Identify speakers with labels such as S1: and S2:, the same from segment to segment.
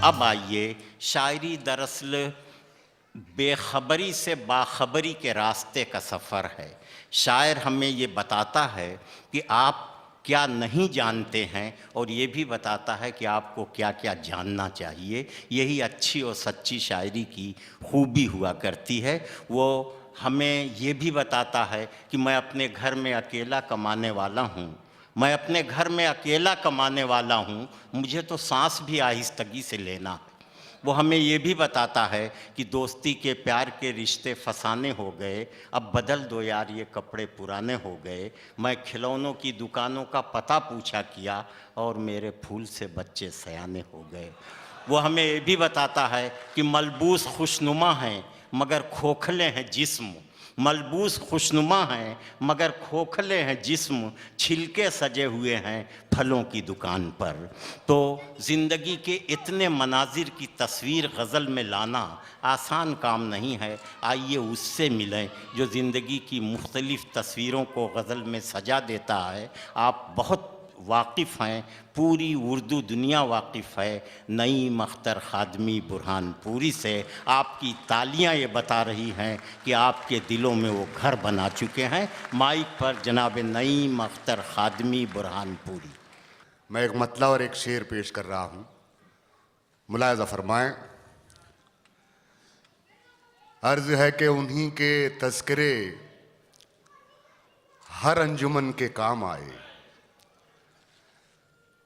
S1: अब आइए, शायरी दरअसल बेखबरी से बाखबरी के रास्ते का सफ़र है। शायर हमें ये बताता है कि आप क्या नहीं जानते हैं और ये भी बताता है कि आपको क्या क्या जानना चाहिए। यही अच्छी और सच्ची शायरी की खूबी हुआ करती है। वो हमें ये भी बताता है कि मैं अपने घर में अकेला कमाने वाला हूँ, मैं अपने घर में अकेला कमाने वाला हूँ, मुझे तो सांस भी आहिस्तगी से लेना है। वो हमें ये भी बताता है कि दोस्ती के प्यार के रिश्ते फसाने हो गए, अब बदल दो यार ये कपड़े पुराने हो गए। मैं खिलौनों की दुकानों का पता पूछा किया और मेरे फूल से बच्चे सयाने हो गए। वो हमें ये भी बताता है कि मलबूस खुशनुमा हैं मगर खोखले हैं जिस्म, मलबूस खुशनुमा हैं मगर खोखले हैं जिस्म, छिलके सजे हुए हैं फलों की दुकान पर। तो ज़िंदगी के इतने मनाजिर की तस्वीर गज़ल में लाना आसान काम नहीं है। आइए उससे मिलें जो ज़िंदगी की मुख्तलिफ़ तस्वीरों को गज़ल में सजा देता है। आप बहुत वाकिफ़ हैं, पूरी उर्दू दुनिया वाकिफ़ है नईम अख्तर खादमी बुरहानपुरी से। आपकी तालियां ये बता रही हैं कि आपके दिलों में वो घर बना चुके हैं। माइक पर जनाब नईम अख्तर खादमी बुरहानपुरी।
S2: मैं एक मतला और एक शेर पेश कर रहा हूं, मुलायजा फरमाएं। अर्ज है कि उन्हीं के तज़किरे हर अंजुमन के काम आए,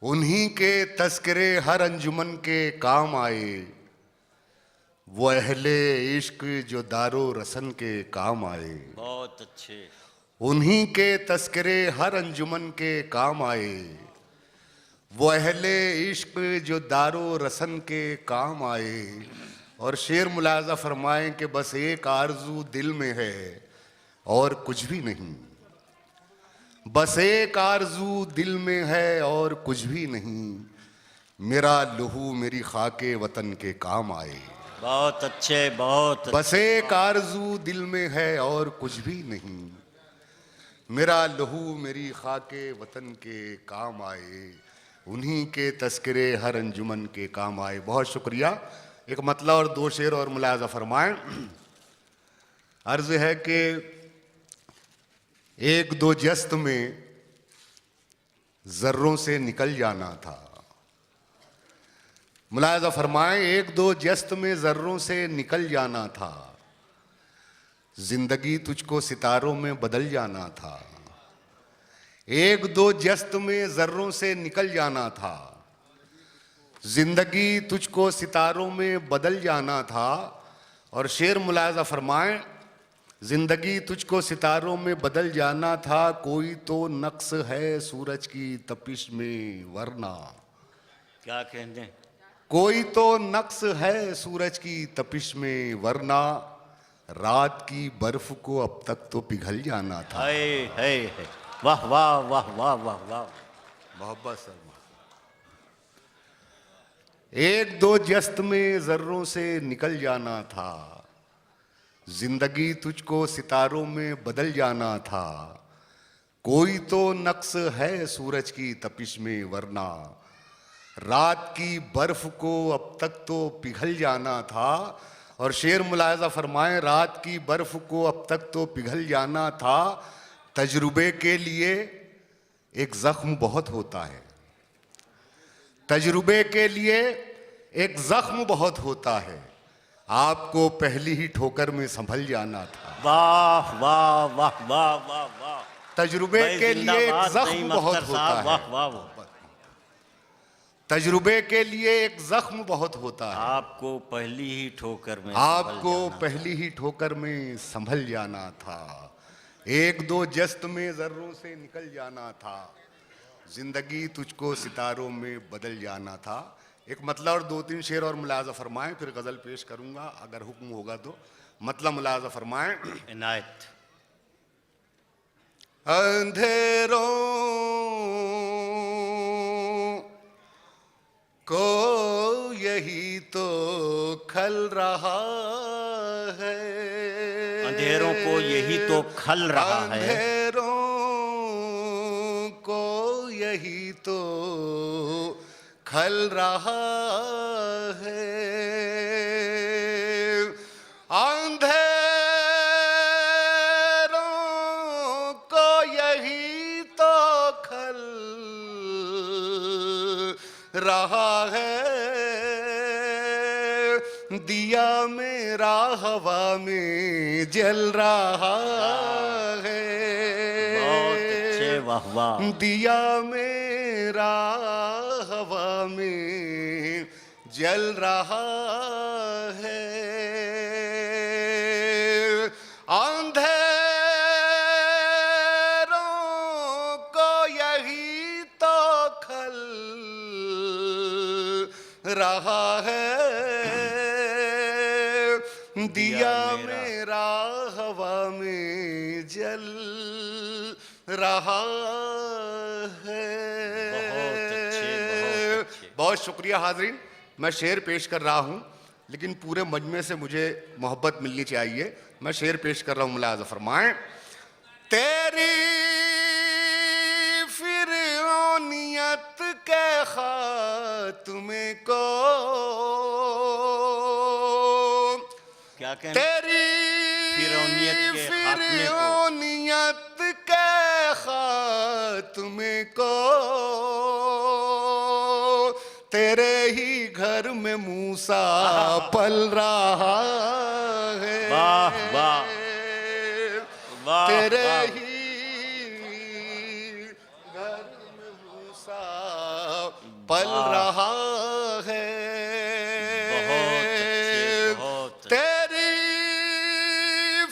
S2: उन्हीं के तज़किरे हर अंजुमन के काम आए, वो अहले इश्क जो दारो रसन के काम आए।
S1: बहुत अच्छे।
S2: उन्हीं के तज़किरे हर अंजुमन के काम आए, वो अहले इश्क जो दारो रसन के काम आए। और शेर मुलाजा फरमाएं कि बस एक आरजू दिल में है और कुछ भी नहीं, बस एक आरजू दिल में है और कुछ भी नहीं, मेरा लहू मेरी खाके वतन के काम आए।
S1: बहुत अच्छे, बहुत अच्छे।
S2: बस एक आरजू दिल में है और कुछ भी नहीं, मेरा लहू मेरी खाके वतन के काम आए, उन्हीं के तज़किरे हर अंजुमन के काम आए। बहुत शुक्रिया। एक मतला और दो शेर और मुलाजा फरमाएं। अर्ज है कि एक दो जस्त में जर्रों से निकल जाना था। मुलाजा फरमाएं, एक दो जस्त में जर्रों से निकल जाना था, जिंदगी तुझको सितारों में बदल जाना था। एक दो जस्त में जर्रों से निकल जाना था, जिंदगी तुझको सितारों में बदल जाना था। और शेर मुलाजा फरमाएं, जिंदगी तुझको सितारों में बदल जाना था, कोई तो नक्स है सूरज की तपिश में वरना।
S1: क्या कहने,
S2: कोई तो नक्स है सूरज की तपिश में वरना, रात की बर्फ को अब तक तो पिघल जाना था।
S1: है। वाह वाह वाह वाह वाह वाह।
S2: मोहब्बत सर। एक दो जस्त में जर्रों से निकल जाना था, जिंदगी तुझको सितारों में बदल जाना था, कोई तो नक्स है सूरज की तपिश में वरना, रात की बर्फ को अब तक तो पिघल जाना था। और शेर मुलायजा फरमाएं, रात की बर्फ को अब तक तो पिघल जाना था, तजुर्बे के लिए एक जख्म बहुत होता है, तजुर्बे के लिए एक जख्म बहुत होता है, आपको पहली ही ठोकर में संभल जाना था।
S1: वाह वाह वाह वाह वाह वाह।
S2: तजुर्बे के लिए एक जख्म बहुत होता है,
S1: वाह वाह वाह।
S2: तजुर्बे के लिए एक जख्म बहुत होता है,
S1: आपको पहली ही ठोकर में
S2: आपको पहली ही ठोकर में संभल जाना था। एक दो जस्त में जर्रों से निकल जाना था, जिंदगी तुझको सितारों में बदल जाना था। एक मतलब और दो तीन शेर और मुलाजा फरमाएं, फिर गजल पेश करूंगा अगर हुक्म होगा तो। मतलब मुलाजा फरमाएं।
S1: इनायत।
S2: अंधेरों को यही तो खल रहा है,
S1: अंधेरों को यही तो खल रहा है,
S2: अंधेरों को यही तो खल रहा है, अंधेरों को यही तो खल रहा है, दिया मेरा हवा में जल रहा है,
S1: बहुत अच्छे, वाह वाह।
S2: दिया मेरा हवा में जल रहा है, अंधेरों को यही तो खल रहा है, दिया मेरा हवा में जल रहा है।
S1: बहुत अच्छे, बहुत अच्छे।
S2: बहुत शुक्रिया हाज़रीन। मैं शेर पेश कर रहा हूँ, लेकिन पूरे मजमे से मुझे मोहब्बत मिलनी चाहिए। मैं शेर पेश कर रहा हूँ, मुलाज़ा फरमाएं। तेरी फिरौनियत के खात्मे को,
S1: क्या कहना?
S2: तेरी
S1: फिरौनियत के खात्मे को,
S2: फिरौनियत के खात्मे को, तेरे ही घर में मूसा पल रहा है,
S1: वाह वाह वाह,
S2: तेरे
S1: वाह।
S2: ही घर में मूसा पल
S1: वाह।
S2: रहा है,
S1: बहुत अच्छे, बहुत अच्छे।
S2: तेरी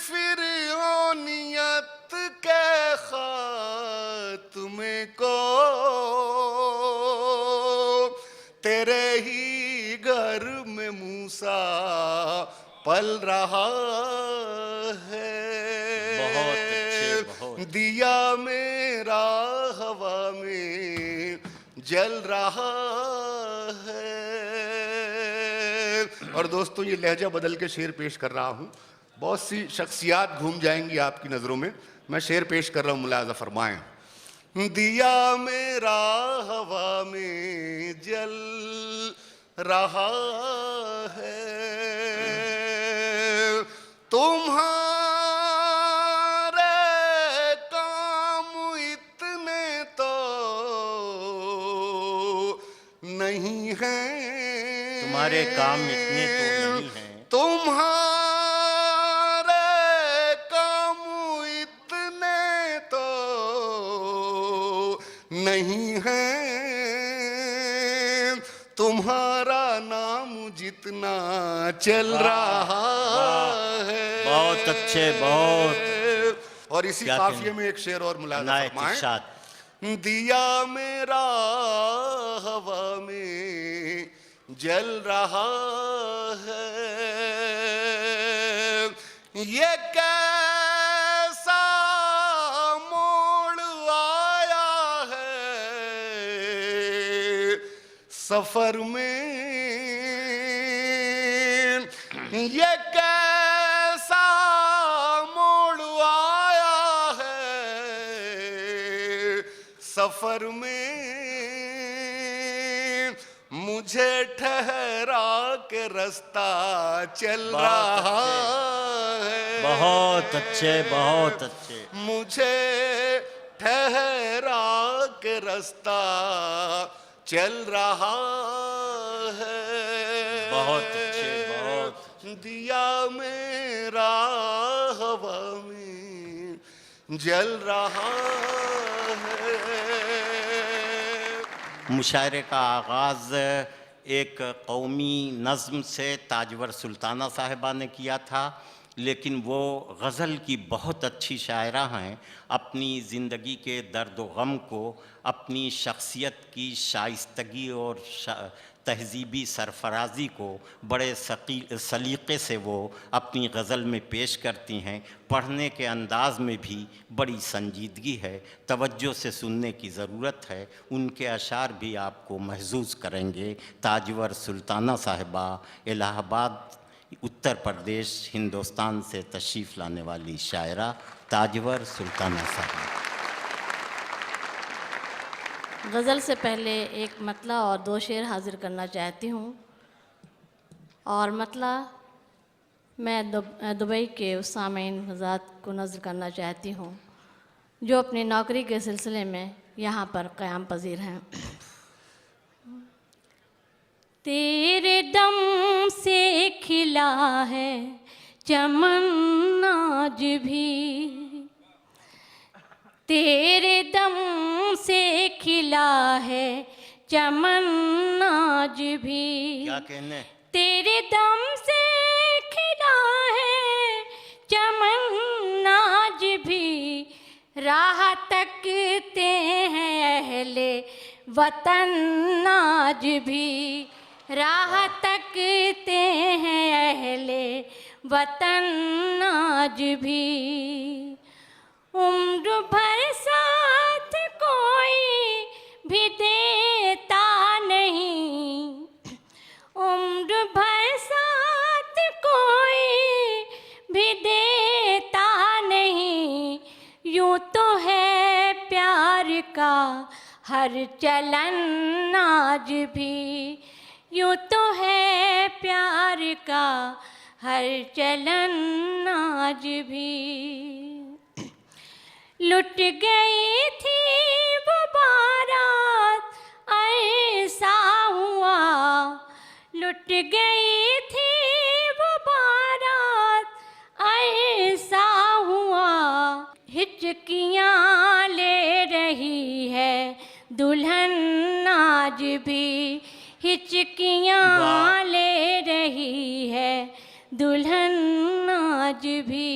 S2: फिरौनियत के खात्मे को, तेरे ही घर में मूसा पल रहा है,
S1: बहुत अच्छे, बहुत।
S2: दिया मेरा हवा में जल रहा है। और दोस्तों, ये लहजा बदल के शेर पेश कर रहा हूँ, बहुत सी शख्सियात घूम जाएंगी आपकी नज़रों में। मैं शेर पेश कर रहा हूँ, मुलाज़ा फरमाएं। दिया मेरा हवा में जल रहा है, तुम्हारे काम इतने तो नहीं हैं,
S1: तुम्हारे काम इतने तो नहीं हैं,
S2: तुम्हारे काम इतने तो नहीं हैं, तुम्हारा नाम जितना चल रहा है।
S1: बहुत अच्छे, बहुत।
S2: और इसी
S1: क्या
S2: काफिये
S1: कहने?
S2: में एक शेर और मुलाज़ा
S1: नायत
S2: फरमाएं।
S1: इरशाद।
S2: दिया मेरा हवा में जल रहा है, ये कैसा मोड़ आया है सफर में, ये कैसा मोड़ आया है सफर में, मुझे ठहरा के रास्ता चल रहा है,
S1: बहुत अच्छे, बहुत अच्छे।
S2: मुझे ठहरा के रास्ता चल रहा है,
S1: बहुत अच्छे, बहुत।
S2: दिया मेरा हवा में जल रहा है।
S1: मुशायरे का आगाज़ एक कौमी नज़्म से ताजवर सुल्ताना साहिबा ने किया था, लेकिन वो गज़ल की बहुत अच्छी शायरा हैं। अपनी ज़िंदगी के दर्द व गम को अपनी शख्सियत की शाइस्तगी और तहज़ीबी सरफराज़ी को बड़े सलीक़े से वो अपनी गज़ल में पेश करती हैं। पढ़ने के अंदाज़ में भी बड़ी संजीदगी है, तवज्जो से सुनने की ज़रूरत है। उनके अशार भी आपको महसूस करेंगे। ताजवर सुल्ताना साहिबा, इलाहाबाद, उत्तर प्रदेश, हिंदुस्तान से तशरीफ़ लाने वाली शायरा ताजवर सुल्ताना साहिबा।
S3: गज़ल से पहले एक मतला और दो शेर हाजिर करना चाहती हूँ। और मतला मैं दुबई के उस सामीन हज़रात को नज़र करना चाहती हूँ जो अपनी नौकरी के सिलसिले में यहाँ पर क़याम पज़ीर हैं। तेरे दम से खिला है चमन आज भी, तेरे दम से खिला है चमन आज भी।
S1: क्या कहने?
S3: तेरे दम से खिला है चमन आज भी, राह तकते हैं अहले वतन आज भी, राह तकते हैं अहले वतन आज भी। उम्र भर साथ कोई भी देता नहीं, उम्र भर साथ कोई भी देता नहीं, यूँ तो है प्यार का हर चलन आज भी, यूँ तो है प्यार का हर चलन आज भी। लुट गई थी वो बारात ऐसा हुआ, लुट गई थी वो बारात ऐसा हुआ, हिचकियाँ ले रही है दुल्हन आज भी, हिचकियाँ ले रही है दुल्हन आज भी।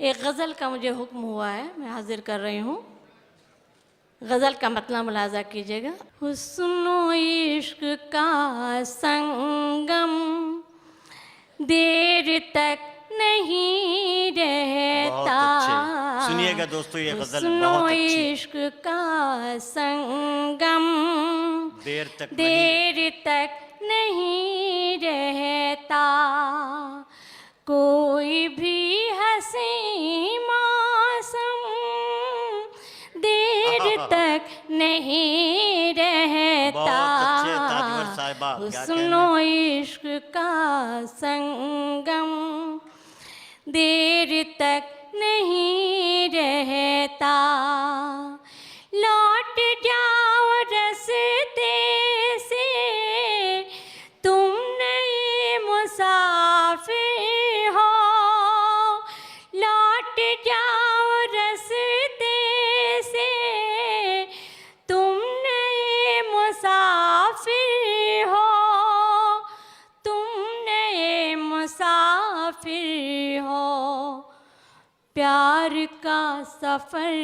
S3: एक गज़ल का मुझे हुक्म हुआ है, मैं हाजिर कर रही हूँ। गज़ल का मतलब मुलाज़ा कीजिएगा। हुस्न इश्क का संगम देर तक नहीं रहता।
S1: सुनिएगा दोस्तों, ये गज़ल
S3: हुस्न
S1: बहुत अच्छी।
S3: इश्क का संगम देर तक नहीं रहता, कोई भी हंसी मौसम देर तक नहीं रहता। हुस्न इश्क का संगम देर तक नहीं रहता, लौट जाओ रस्ते से तुम नए मुसाफिर हो, लौट जाओ रस्ते से तुम नए मुसाफिर हो, तुम नए मुसाफिर हो। प्यार का सफ़र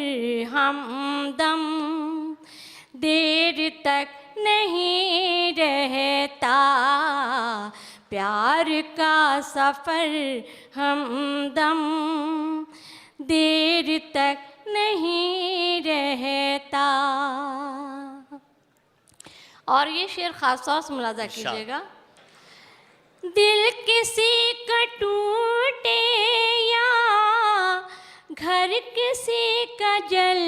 S3: हमदम देर तक नहीं रहता, प्यार का सफ़र हमदम देर तक नहीं रहता। और ये शेर ख़ास तौर से मुलाज़ा कीजिएगा। दिल किसी का टूटे या घर किसी का जल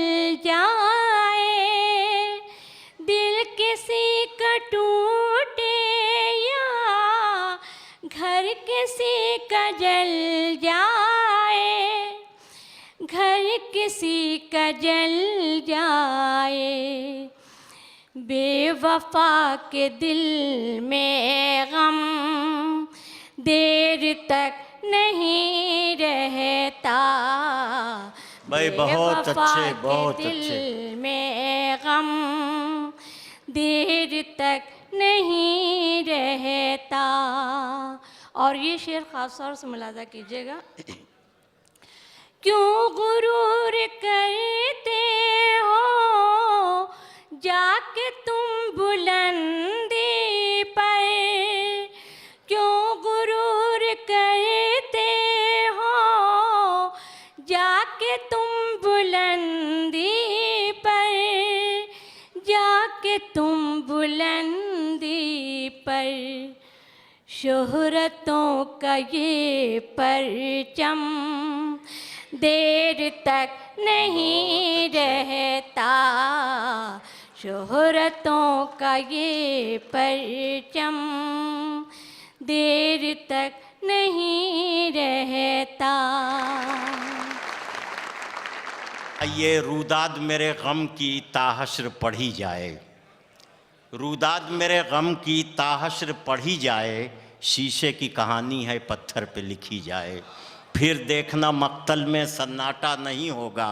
S3: जाए, दिल किसी का टूटे या घर किसी का जल जाए, घर किसी का जल जाए, बेवफा के दिल में गम देर तक नहीं रहता।
S1: भाई बहुत अच्छे, बहुत
S3: दिल
S1: अच्छे।
S3: में गम देर तक नहीं रहता। और ये शेर खास तौर से मुलाज़ा कीजिएगा। क्यों गुरूर करते हो जाके तुम बुलंदी पर, क्यों गुरूर करते हो जाके तुम बुलंदी पर, जाके तुम बुलंदी पर। शोहरतों का ये परचम देर तक नहीं रहता शोहरतों का ये परचम, देर तक नहीं रहता।
S1: ये रूदाद मेरे गम की ताहश्र पढ़ी जाए, रूदाद मेरे गम की ताहश्र पढ़ी जाए, शीशे की कहानी है पत्थर पे लिखी जाए। फिर देखना मक्तल में सन्नाटा नहीं होगा,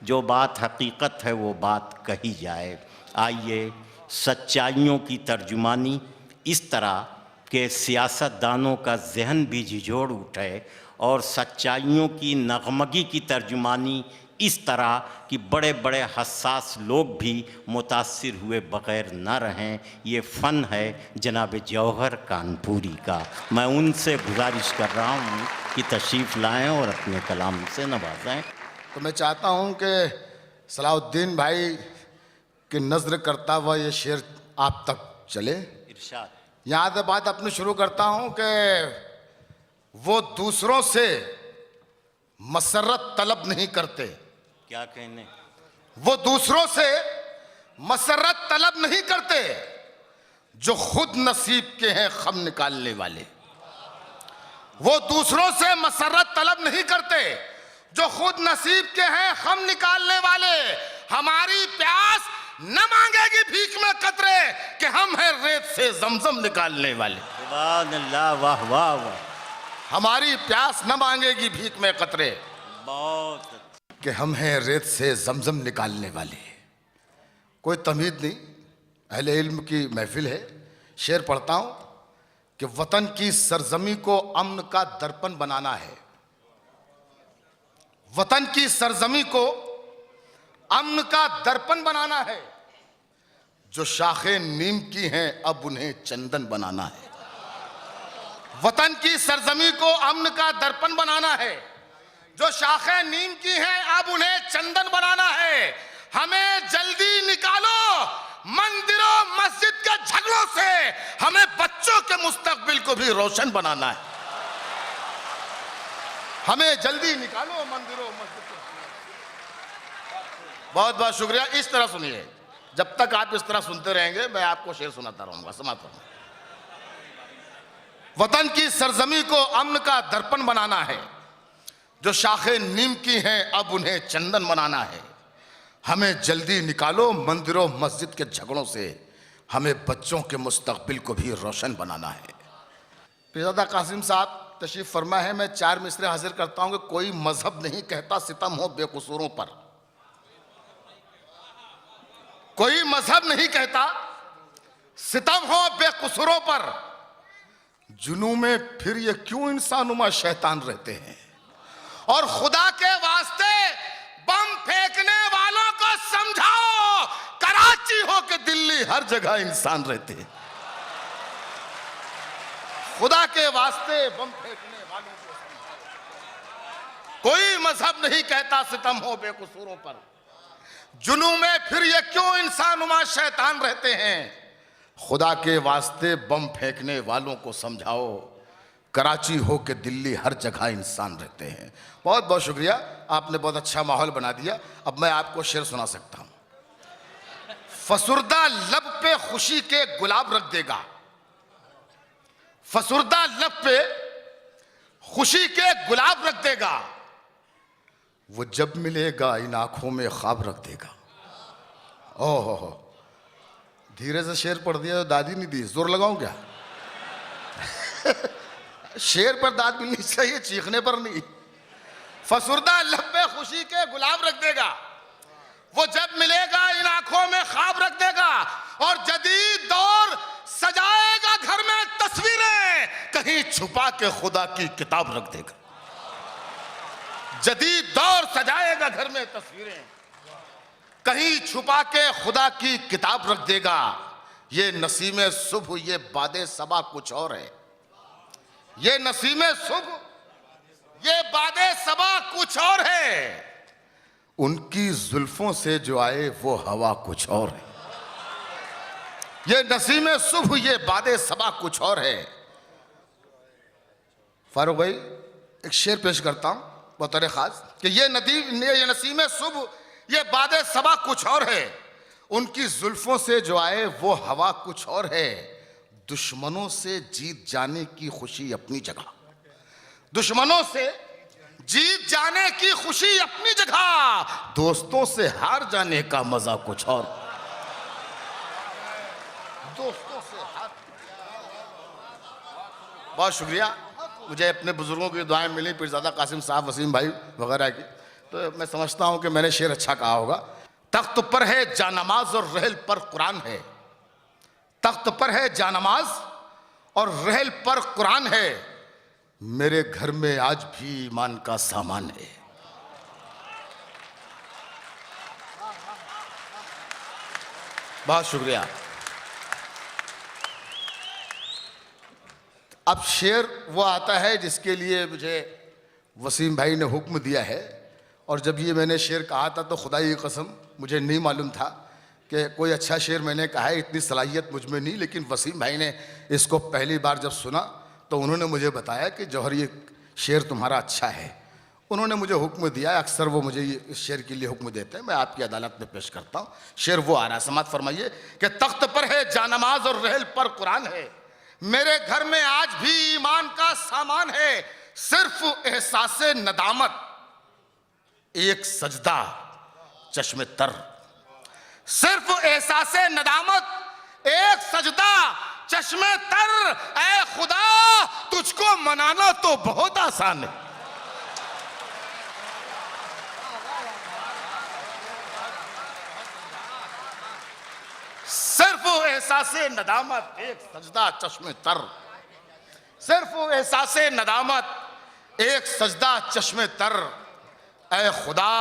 S1: जो बात हकीकत है वो बात कही जाए। आइए सच्चाइयों की तर्जुमानी इस तरह के सियासतदानों का जहन भी झिझोड़ उठे और सच्चाइयों की नगमगी की तर्जुमानी इस तरह कि बड़े बड़े हसास लोग भी मुतासिर हुए बग़ैर न रहें। ये फ़न है जनाब जौहर कानपुरी का। मैं उनसे गुजारिश कर रहा हूँ कि तशरीफ़ लाएं और अपने कलाम से नवाजें।
S4: तो मैं चाहता हूँ कि सलाहुद्दीन भाई की नज़र करता हुआ ये शेर आप तक चले।
S1: इरशाद।
S4: यहाँ से बात अपनी शुरू करता हूँ कि वो दूसरों से मसरत तलब नहीं करते।
S1: क्या कहने?
S4: वो दूसरों से मसरत तलब नहीं करते, जो खुद नसीब के हैं खम निकालने वाले। वो दूसरों से मसरत तलब नहीं करते, जो खुद नसीब के हैं खम निकालने वाले। हमारी प्यास न मांगेगी भीख में कतरे, कि हम हैं रेत से जमजम निकालने वाले।
S1: सुभान अल्लाह, वाह वाह वाह।
S4: हमारी प्यास न मांगेगी भीख में कतरे,
S1: बहुत
S4: कि हम हैं रेत से जमजम निकालने वाले। कोई तमीज़ नहीं, अहले इल्म की महफिल है। शेर पढ़ता हूँ कि वतन की सरजमी को अमन का दर्पण बनाना है। वतन की सरजमी को अमन का दर्पण बनाना है, जो शाखें नीम की हैं अब उन्हें चंदन बनाना है। वतन की सरजमी को अमन का दर्पण बनाना है, जो शाखें नीम की हैं अब उन्हें चंदन बनाना है। हमें जल्दी निकालो मंदिरों मस्जिद के झगड़ों से, हमें बच्चों के मुस्तकबिल को भी रोशन बनाना है। हमें जल्दी निकालो मंदिरों मस्जिद के। बहुत बहुत शुक्रिया। इस तरह सुनिए, जब तक आप इस तरह सुनते रहेंगे मैं आपको शेर सुनाता रहूंगा, समाता रहूंगा। वतन की सरजमी को अमन का दर्पण बनाना है, जो शाखें नीम की हैं अब उन्हें चंदन बनाना है। हमें जल्दी निकालो मंदिरों मस्जिद के झगड़ों से, हमें बच्चों के मुस्तकबिल को भी रोशन बनाना है। पीरजादा कासिम साहब तशरीफ फरमा है। मैं 4 मिसरे हाजिर करता हूं कि कोई मजहब नहीं कहता सितम हो बेकसूरों पर। कोई मजहब नहीं कहता सितम हो बेकसूरों पर, जुनू में फिर ये क्यों इंसानुमा शैतान रहते हैं। और खुदा के वास्ते बम फेंकने वालों को समझाओ, कराची हो के दिल्ली हर जगह इंसान रहते हैं। खुदा के वास्ते बम फेंकने वालों को समझाओ। कोई मजहब नहीं कहता सितम हो बेकसूरों पर, जुनू में फिर ये क्यों इंसानुमा शैतान रहते हैं। खुदा के वास्ते बम फेंकने वालों को समझाओ, कराची हो के दिल्ली हर जगह इंसान रहते हैं। बहुत बहुत शुक्रिया, आपने बहुत अच्छा माहौल बना दिया। अब मैं आपको शेर सुना सकता हूं। फसुर्दा लब पे खुशी के गुलाब रख देगा, फसुर्दा लब पे खुशी के गुलाब रख देगा, वो जब मिलेगा इन आंखों में ख्वाब रख देगा। ओहो हो, धीरे से शेर पढ़ दिया, दादी नहीं दी, जोर लगाऊं क्या? शेर पर दाद मिलनी चाहिए, चीखने पर नहीं। फसुर्दा लब पे खुशी के गुलाब रख देगा, वो जब मिलेगा इन आंखों में ख्वाब रख देगा। और जदीद दौर सजाएगा घर में तस्वीरें, कहीं छुपा के खुदा की किताब रख देगा। जदीद दौर सजाएगा घर में तस्वीरें, कहीं छुपा के खुदा की किताब रख देगा। ये नसीमे सुबह ये बादे सबा कुछ और है, ये नसीमे सुबह ये बादे सबा कुछ और है। उनकी जुल्फों से जो आए वो हवा कुछ और है। ये नसीमे सुबह ये बादे सबा कुछ और है। फारूक भाई एक शेर पेश करता हूं। बतौर खास कि ये नसीम शुभ, ये बादे सबा कुछ और है, उनकी जुल्फों से जो आए वो हवा कुछ और है। दुश्मनों से जीत जाने की खुशी अपनी जगह, दुश्मनों से जीत जाने की खुशी अपनी जगह, दोस्तों से हार जाने का मजा कुछ और। दोस्तों से हार। बहुत शुक्रिया, मुझे अपने बुजुर्गों की दुआएं मिली, पीरज़ादा कासिम साहब, वसीम भाई वगैरह की, तो मैं समझता हूं कि मैंने शेर अच्छा कहा होगा। तख्त पर है जानमाज और रहल पर कुरान है, तख्त पर है जानमाज और रहल पर कुरान है, मेरे घर में आज भी ईमान का सामान है। बहुत शुक्रिया। अब शेर वो आता है जिसके लिए मुझे वसीम भाई ने हुक्म दिया है, और जब ये मैंने शेर कहा था तो खुदा की कसम मुझे नहीं मालूम था कि कोई अच्छा शेर मैंने कहा है, इतनी सलाहियत मुझ में नहीं, लेकिन वसीम भाई ने इसको पहली बार जब सुना तो उन्होंने मुझे बताया कि जौहर ये शेर तुम्हारा अच्छा है। उन्होंने मुझे हुक्म दिया, अक्सर वो मुझे इस शेर के लिए हुक्म देते हैं, मैं आपकी अदालत में पेश करता हूँ। शेर वो आ रहा है, समात फरमाइए कि तख्त पर है जानमाज और रहल पर कुरान है, मेरे घर में आज भी ईमान का सामान है, सिर्फ एहसासे नदामत एक सजदा चश्मे तर, सिर्फ एहसासे नदामत एक सजदा चश्मे तर, ऐ खुदा तुझको मनाना तो बहुत आसान है। सिर्फ एहसासे नदामत एक सजदा चश्मे तर, सिर्फ एहसासे नदामत एक सजदा चश्मे तर, ऐ खुदा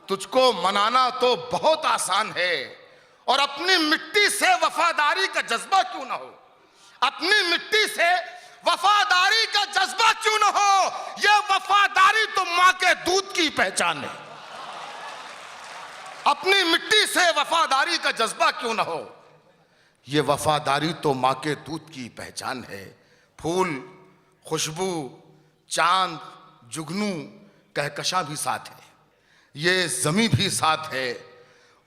S4: तुझको मनाना तो बहुत आसान है, और अपनी मिट्टी से वफादारी का जज्बा क्यों ना हो, अपनी मिट्टी से वफादारी का जज्बा क्यों ना हो, यह वफादारी तो मां के दूध की पहचान है। अपनी मिट्टी से वफादारी का जज्बा क्यों ना हो, यह वफादारी तो मां के दूध की पहचान है। फूल, खुशबू, चांद, जुगनू, कहकशां भी साथ है, ये जमी भी साथ है,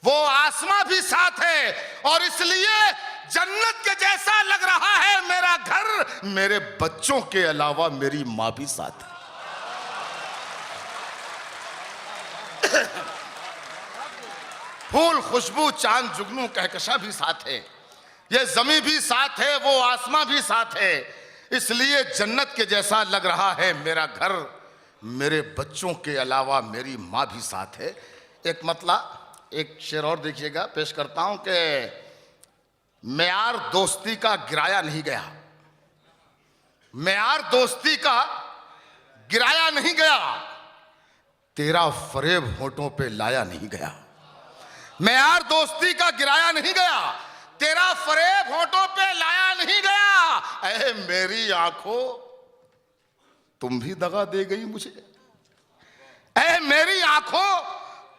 S4: वो आसमां भी साथ है, और इसलिए जन्नत के जैसा लग रहा है मेरा घर, मेरे बच्चों के अलावा मेरी मां भी साथ है। फूल, खुशबू, चांद, जुगनू, कहकशां भी साथ है, ये जमी भी साथ है, वो आसमां भी साथ है, इसलिए जन्नत के जैसा लग रहा है मेरा घर, मेरे बच्चों के अलावा मेरी मां भी साथ है। एक मतलब एक शेर और देखिएगा, पेश करता हूं कि मेयार दोस्ती का गिराया नहीं गया, मेयार दोस्ती का गिराया नहीं गया, तेरा फरेब होठों पे लाया नहीं गया, मेयार दोस्ती का गिराया नहीं गया, तेरा फरेब होठों पे लाया नहीं गया, ऐ मेरी आंखों तुम भी दगा दे गई मुझे, ऐ मेरी आंखों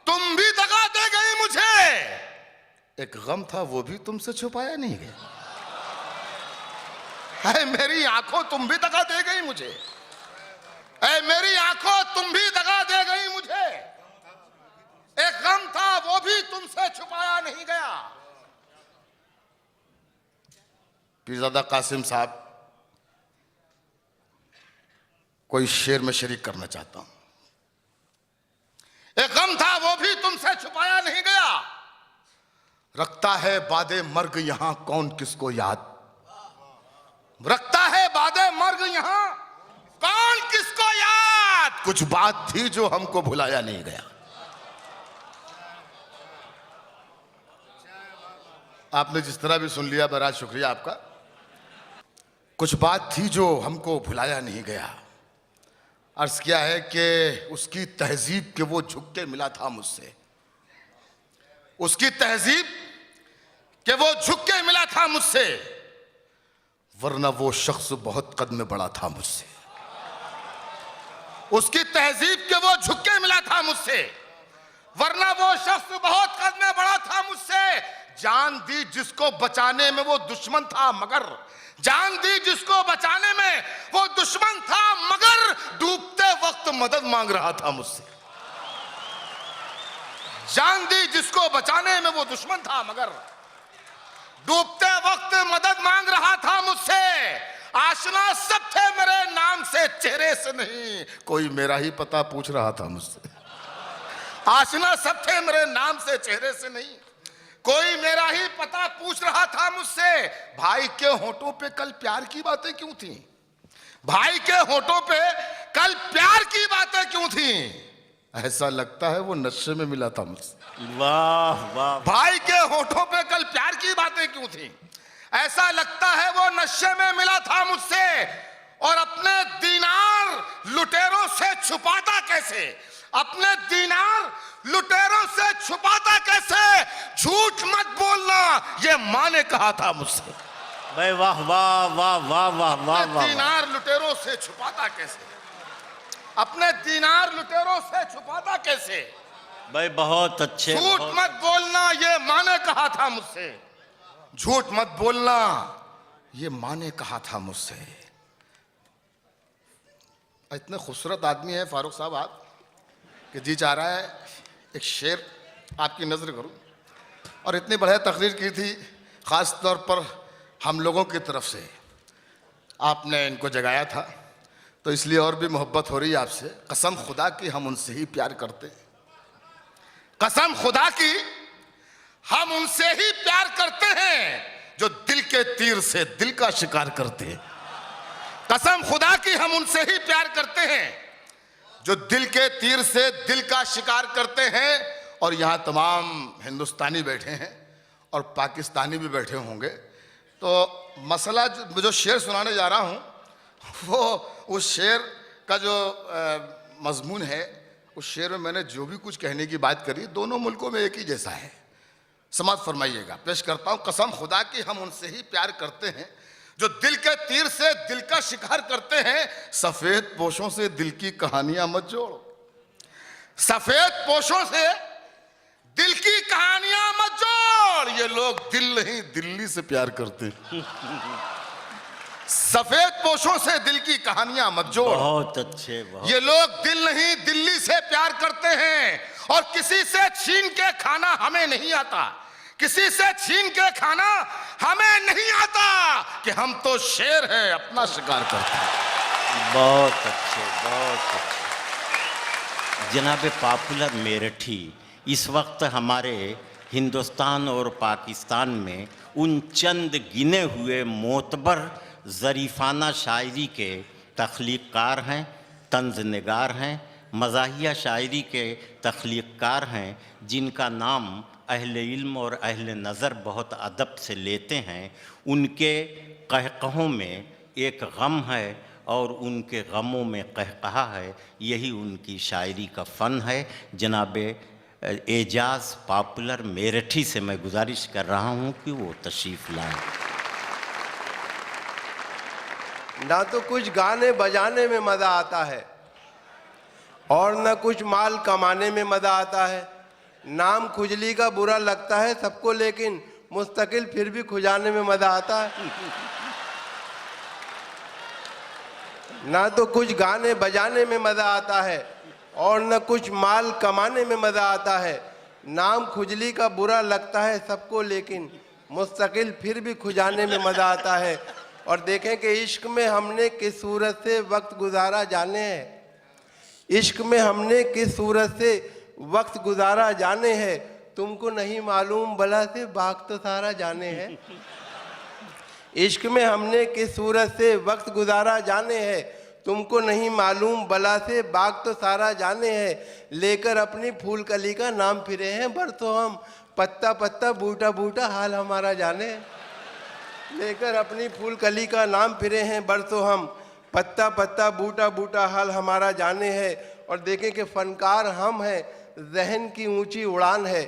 S4: तुम भी दगा दे गई मुझे, एक गम था वो भी तुमसे छुपाया नहीं गया, ऐ मेरी आंखों तुम भी दगा दे गई मुझे, ऐ मेरी आंखों तुम भी दगा दे गई मुझे, एक गम था वो भी तुमसे छुपाया नहीं गया। पीरज़ादा कासिम साहब, कोई शेर में शरीक करना चाहता हूं। एक गम था वो भी तुमसे छुपाया नहीं गया, रखता है बादे मर्ग यहां कौन किसको याद, रखता है बादे मर्ग यहां कौन किसको याद, कुछ बात थी जो हमको भुलाया नहीं गया। आपने जिस तरह भी सुन लिया बहरहाल शुक्रिया आपका। कुछ बात थी जो हमको भुलाया नहीं गया, अर्ज किया है कि उसकी तहजीब के वो झुक के मिला था मुझसे, उसकी तहजीब के वो झुक के मिला था मुझसे, वरना वो शख्स बहुत कद में बड़ा था मुझसे, उसकी तहजीब के वो झुक के मिला था मुझसे, वरना वो शख्स बहुत कद में बड़ा था मुझसे, जान दी जिसको बचाने में वो दुश्मन था मगर, जान दी जिसको बचाने में वो दुश्मन था मगर डूबते वक्त मदद मांग रहा था मुझसे। जान दी जिसको बचाने में वो दुश्मन था मगर डूबते वक्त मदद मांग रहा था मुझसे। आशना सब थे मेरे नाम से चेहरे से नहीं, कोई मेरा ही पता पूछ रहा था मुझसे। आशना सब थे मेरे नाम से चेहरे से नहीं, कोई मेरा ही पता पूछ रहा था मुझसे। भाई के होठों पे कल प्यार की बातें क्यों थी? भाई के होठों पे कल प्यार की बातें क्यों थी? ऐसा लगता है वो नशे में मिला था मुझसे।
S1: वाह वाह।
S4: भाई के होठों पे कल प्यार की बातें क्यों थी? ऐसा लगता है वो नशे में मिला था मुझसे। और अपने दीनार लुटेरों से छुपाता कैसे? अपने दीनार लुटेरों से छुपाता कैसे? झूठ मत बोलना ये माँ ने कहा था मुझसे।
S1: भाई वाह वाह वाह वाह वाह वाह वाह।
S4: दीनार लुटेरों से छुपाता कैसे? अपने दीनार लुटेरों से छुपाता कैसे?
S1: भाई बहुत अच्छे।
S4: झूठ मत बोलना ये माँ ने कहा था मुझसे। झूठ मत बोलना ये माँ ने कहा था मुझसे। इतने खूबसूरत आदमी है फारूक साहब आप कि जी चाह रहा है एक शेर आपकी नजर करूं। और इतनी बढ़िया तकरीर की थी खास तौर पर हम लोगों की तरफ से, आपने इनको जगाया था तो इसलिए और भी मोहब्बत हो रही है आपसे। कसम खुदा की हम उनसे ही प्यार करते, कसम खुदा की हम उनसे ही प्यार करते हैं जो दिल के तीर से दिल का शिकार करते हैं। कसम खुदा की हम उनसे ही प्यार करते हैं जो दिल के तीर से दिल का शिकार करते हैं। और यहाँ तमाम हिंदुस्तानी बैठे हैं और पाकिस्तानी भी बैठे होंगे। तो मसला जो शेर सुनाने जा रहा हूँ वो उस शेर का जो मजमून है, उस शेर में मैंने जो भी कुछ कहने की बात करी दोनों मुल्कों में एक ही जैसा है। समाज फरमाइएगा। पेश करता हूँ। कसम खुदा की हम उनसे ही प्यार करते हैं जो दिल के तीर से दिल का शिकार करते हैं। सफेद पोशों से दिल की कहानियां मत जोड़ो, सफेद पोशों से दिल की कहानियां मत जोड़। ये लोग दिल नहीं दिल्ली से प्यार करते हैं। सफेद पोशों से दिल की कहानियां मत जोड़।
S1: बहुत अच्छे बहुत।
S4: ये लोग दिल नहीं दिल्ली से प्यार करते हैं। और किसी से छीन के खाना हमें नहीं आता, किसी से छीन के खाना हमें नहीं आता कि हम तो शेर हैं अपना शिकार करते हैं।
S1: बहुत अच्छे बहुत अच्छे। जनाब पॉपुलर मेरठी इस वक्त हमारे हिंदुस्तान और पाकिस्तान में उन चंद गिने हुए मोतबर ज़रीफ़ाना शायरी के तख्लीक़कार हैं, तंज़ निगार हैं, मज़ाहिया शायरी के तख्लीक़कार हैं, जिनका नाम अहले इल्म और अहले नज़र बहुत अदब से लेते हैं। उनके कहकहों में एक गम है और उनके गमों में कहकहा है। यही उनकी शायरी का फ़न है। जनाब एजाज़ पॉपुलर मेरठी से मैं गुजारिश कर रहा हूँ कि वो तशरीफ़ लाएँ।
S5: ना तो कुछ गाने बजाने में मज़ा आता है और न कुछ माल कमाने में मज़ा आता है। नाम खुजली का बुरा लगता है सबको, लेकिन मुस्तकिल फिर भी खुजाने में मज़ा आता है। ना तो कुछ गाने बजाने में मज़ा आता है और न कुछ माल कमाने में मज़ा आता है। नाम खुजली का बुरा लगता है सबको, लेकिन मुस्तकिल फिर भी खुजाने में मज़ा आता है। और देखें कि इश्क में हमने किस सूरत से वक्त गुजारा जाने हैं, इश्क में हमने किस सूरत से वक्त गुजारा जाने हैं। तुमको नहीं मालूम भला से बाग तो सारा जाने हैं। इश्क में हमने किस सूरत से वक्त गुजारा जाने हैं, तुमको नहीं मालूम भला से बाग तो सारा जाने हैं। लेकर अपनी फूल कली का नाम फिरे हैं बरसों हम, पत्ता पत्ता बूटा बूटा हाल हमारा जाने हैं। लेकर अपनी फूल कली का नाम फिरे हैं बरसों हम, पत्ता पत्ता बूटा बूटा हाल हमारा जाने हैं। और देखें कि फनकार हम हैं, जहन की ऊंची उड़ान है।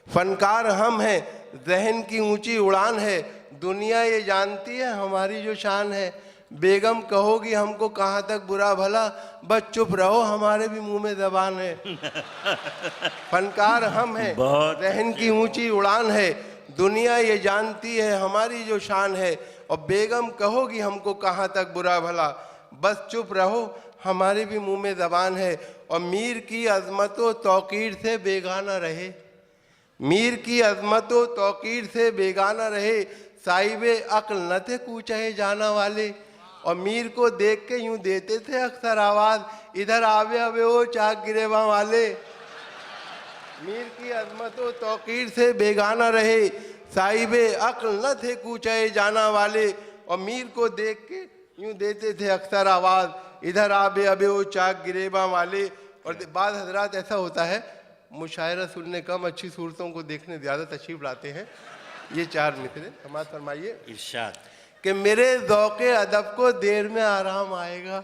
S5: फनकार हम हैं, जहन की ऊंची उड़ान है। दुनिया ये जानती है हमारी जो शान है। बेगम कहोगी हमको कहाँ तक बुरा भला, बस चुप रहो हमारे भी मुंह में ज़बान है। फनकार हम हैं, जहन की ऊंची उड़ान है। दुनिया ये जानती है हमारी जो शान है, और बेगम कहोगी हमको कहाँ तक बुरा भला, बस चुप रहो हमारे भी मुंह में ज़बान है। और मीर की अज़मतो तौकीर से बेगाना रहे, मीर की अज़मतो तौकीर से बेगाना रहे, साहिबे अक्ल न थे कूचे जाना वाले। और मीर को देख के यूं देते थे अक्सर आवाज़, इधर आवे अवे ओ चाक गिरेबा वाले। मीर की अज़मतो तौकीर से बेगाना रहे, साहिबे अक्ल न थे कूचे जाना वाले। और मीर को देख के यूं देते थे अक्सर आवाज़, इधर आबे अबे ओ चाक गिरेबा वाले। और बाद हजरात ऐसा होता है, मुशायरा सुनने कम, अच्छी सूरतों को देखने ज़्यादा तशरीफ लाते हैं। ये चार मिसरे समाज फरमाइए।
S1: इरशाद।
S5: कि मेरे ज़ौक़े अदब को देर में आराम आएगा,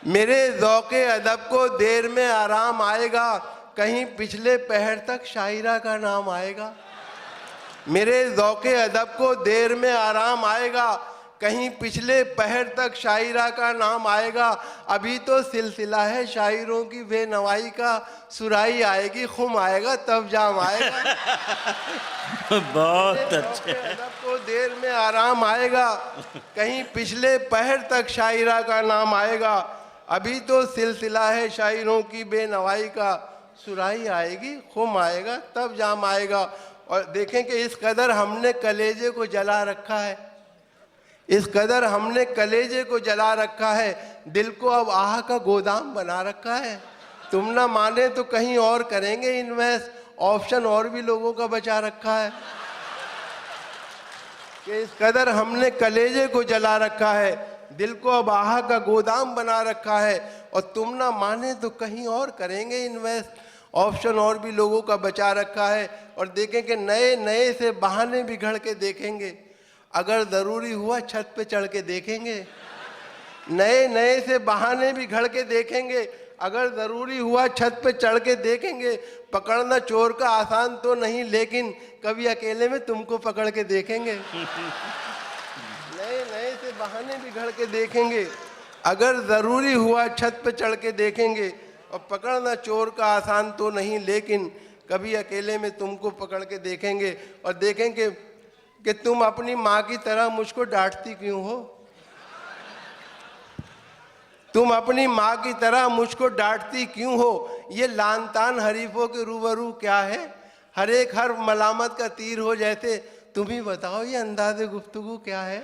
S5: मेरे ज़ौक़े अदब को देर में आराम आएगा, कहीं पिछले पहर तक शायरा का नाम आएगा। मेरे ज़ौक़े अदब को देर में आराम आएगा, कहीं पिछले पहर तक शायरा का नाम आएगा। अभी तो सिलसिला है शायरों की बेनवाई का, सुराई आएगी खुम आएगा तब जाम आएगा।
S1: बहुत अच्छे।
S5: अदब को देर में आराम आएगा, कहीं पिछले पहर तक शायरा का नाम आएगा। अभी तो सिलसिला है शायरों की बेनवाई का, सुराई आएगी खुम आएगा तब जाम आएगा। और देखें कि इस कदर हमने कलेजे को जला रखा है, इस कदर हमने कलेजे को जला रखा है, दिल को अब आह का गोदाम बना रखा है। तुम ना माने तो कहीं और करेंगे इन्वेस्ट, ऑप्शन और भी लोगों का बचा रखा है। कि इस कदर हमने कलेजे को जला रखा है, दिल को अब आह का गोदाम बना रखा है। और तुम ना माने तो कहीं और करेंगे इन्वेस्ट, ऑप्शन और भी लोगों का बचा रखा है। और देखें कि नए नए से बहाने बिगड़ के देखेंगे, अगर ज़रूरी हुआ छत पे चढ़ के देखेंगे। नए नए से बहाने भी घड़ के देखेंगे, अगर ज़रूरी हुआ छत पे चढ़ के देखेंगे। पकड़ना चोर का आसान तो नहीं, लेकिन कभी अकेले में तुमको पकड़ के देखेंगे। नए नए से बहाने भी घड़ के देखेंगे, अगर ज़रूरी हुआ छत पे चढ़ के देखेंगे। और पकड़ना चोर का आसान तो नहीं, लेकिन कभी अकेले में तुमको पकड़ के देखेंगे। और देखेंगे कि तुम अपनी माँ की तरह मुझको डांटती क्यों हो, तुम अपनी माँ की तरह मुझको डांटती क्यों हो। ये लान तान हरीफों के रूबरू क्या है, हर एक हर मलामत का तीर हो जैसे। तुम ही बताओ ये अंदाज़े गुफ्तगू क्या है,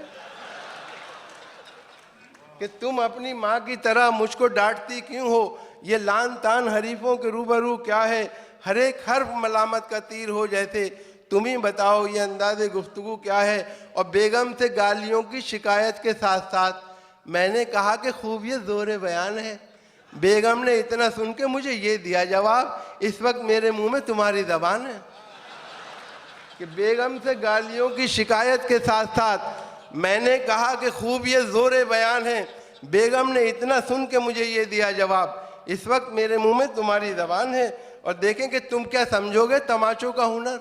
S5: कि तुम अपनी माँ की तरह मुझको डांटती क्यों हो। ये लान तान हरीफों के रूबरू क्या है, हर एक हर मलामत का तीर हो जैसे। तुम ही बताओ ये अंदाज़े गुफ्तगू क्या है। और बेगम से गालियों की शिकायत के साथ साथ मैंने कहा कि खूब ये ज़ोर बयान है। बेगम ने इतना सुन के मुझे ये दिया जवाब, इस वक्त मेरे मुंह में तुम्हारी ज़बान है। कि बेगम से गालियों की शिकायत के साथ साथ मैंने कहा कि खूब ये ज़ोर बयान है। बेगम ने इतना सुन के मुझे ये दिया जवाब, इस वक्त मेरे मुंह में तुम्हारी ज़बान है। और देखें कि तुम क्या समझोगे तमाचों का हुनर,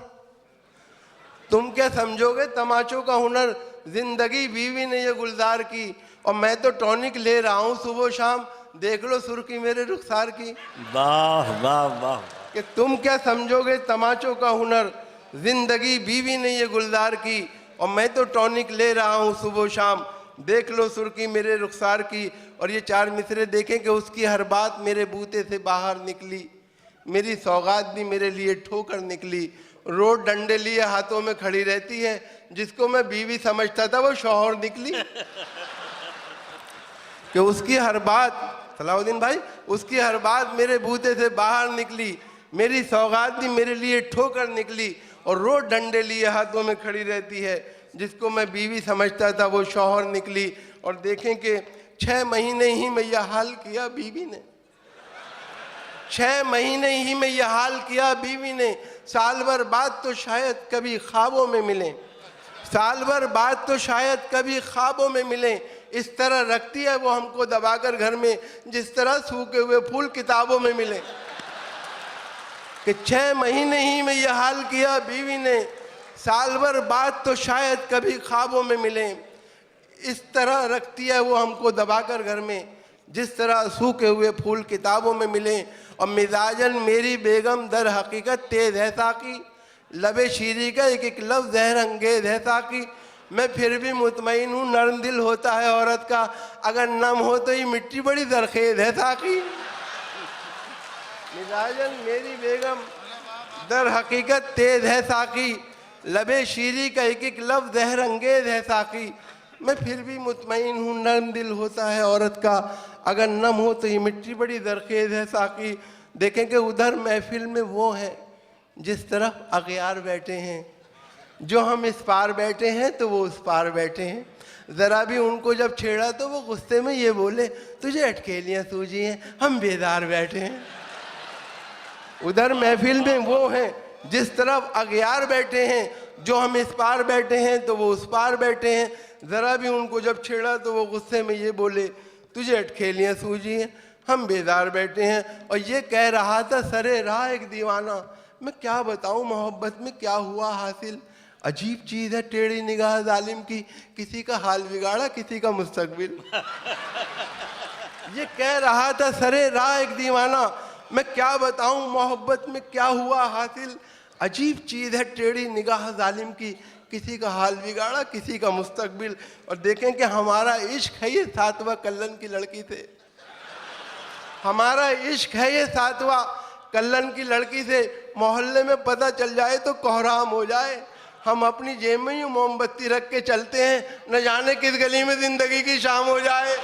S5: तुम क्या समझोगे तमाचों का हुनर। जिंदगी बीवी ने ये गुलजार की, और मैं तो टॉनिक ले रहा हूँ सुबह शाम, देख लो सुर्खी मेरे रुखसार की।
S1: वाह वाह वाह।
S5: कि तुम क्या समझोगे तमाचों का हुनर, जिंदगी बीवी ने ये गुलजार की, और मैं तो टॉनिक ले रहा हूँ सुबह शाम, देख लो सुर्खी मेरे रुखसार की। और ये चार मिसरे देखें कि उसकी हर बात मेरे बूते से बाहर निकली, मेरी सौगात भी मेरे लिए ठोकर निकली। रोड डंडे लिए हाथों में खड़ी रहती है, जिसको मैं बीवी समझता था वो शौहर निकली। कि उसकी हर बात, सलाउद्दीन भाई, उसकी हर बात मेरे बूते से बाहर निकली, मेरी सौगात भी मेरे लिए ठोकर निकली। और रोड डंडे लिए हाथों में खड़ी रहती है, जिसको मैं बीवी समझता था वो शौहर निकली। और देखें कि 6 महीने ही में यह हाल किया बीवी ने, 6 महीने ही में यह हाल किया बीवी ने। साल भर बाद तो शायद कभी ख्वाबों में मिले, साल भर बाद तो शायद कभी ख्वाबों में मिले। इस तरह रखती है वो हमको दबाकर घर में, जिस तरह सूखे हुए फूल किताबों में मिले। कि 6 महीने ही में यह हाल किया बीवी ने, साल भर बाद तो शायद कभी ख्वाबों में मिले। इस तरह रखती है वो हमको दबाकर घर में, जिस तरह सूखे हुए फूल किताबों में मिले। और मिजाजन मेरी बेगम दर हकीकत तेज़ है साकी, लबे शीरी का एक एक लफ्ज जहर अंगेज है साकी, मैं फिर भी मुतमईन हूँ नरम दिल होता है औरत का, अगर नम हो तो ये मिट्टी बड़ी जरखेज है साकी। मिजाजन मेरी बेगम दर हकीकत तेज है साकी, लबे शीरी का एक एक लफ्ज जहर अंगेज है साकी, मैं फिर भी मुतमईन हूँ नरम दिल होता है औरत का, अगर नम हो तो ये मिट्टी बड़ी जरखेज है साकी। देखें कि उधर महफिल में वो हैं जिस तरफ अगयार बैठे हैं, जो हम इस पार बैठे हैं तो वो उस पार बैठे हैं। ज़रा भी उनको जब छेड़ा तो वो गुस्से में ये बोले तुझे अटकेलियाँ सूझी हैं, हम बेदार बैठे हैं। उधर महफिल में वो हैं जिस तरफ अगयार बैठे हैं, जो हम इस पार बैठे हैं तो वो उस पार बैठे हैं। ज़रा भी उनको जब छेड़ा तो वो गुस्से में ये बोले तुझे अटखेलियाँ सूझी हैं, हम बेदार बैठे हैं। और ये कह रहा था सरे राह एक दीवाना, मैं क्या बताऊँ मोहब्बत में क्या हुआ हासिल, अजीब चीज़ है टेढ़ी निगाह जालिम की, किसी का हाल बिगाड़ा किसी का मुस्तकबिल। ये कह रहा था सरे राह एक दीवाना, मैं क्या बताऊँ मोहब्बत में क्या हुआ हासिल, अजीब चीज़ है टेढ़ी निगाह जालिम की, किसी का हाल बिगाड़ा किसी का मुस्तकबिल। और देखें कि हमारा इश्क है ये सातवां कल्लन की लड़की से, हमारा इश्क है ये सातवां कल्लन की लड़की से, मोहल्ले में पता चल जाए तो कोहराम हो जाए। हम अपनी जेब में यूँ मोमबत्ती रख के चलते हैं, न जाने किस गली में जिंदगी की शाम हो जाए।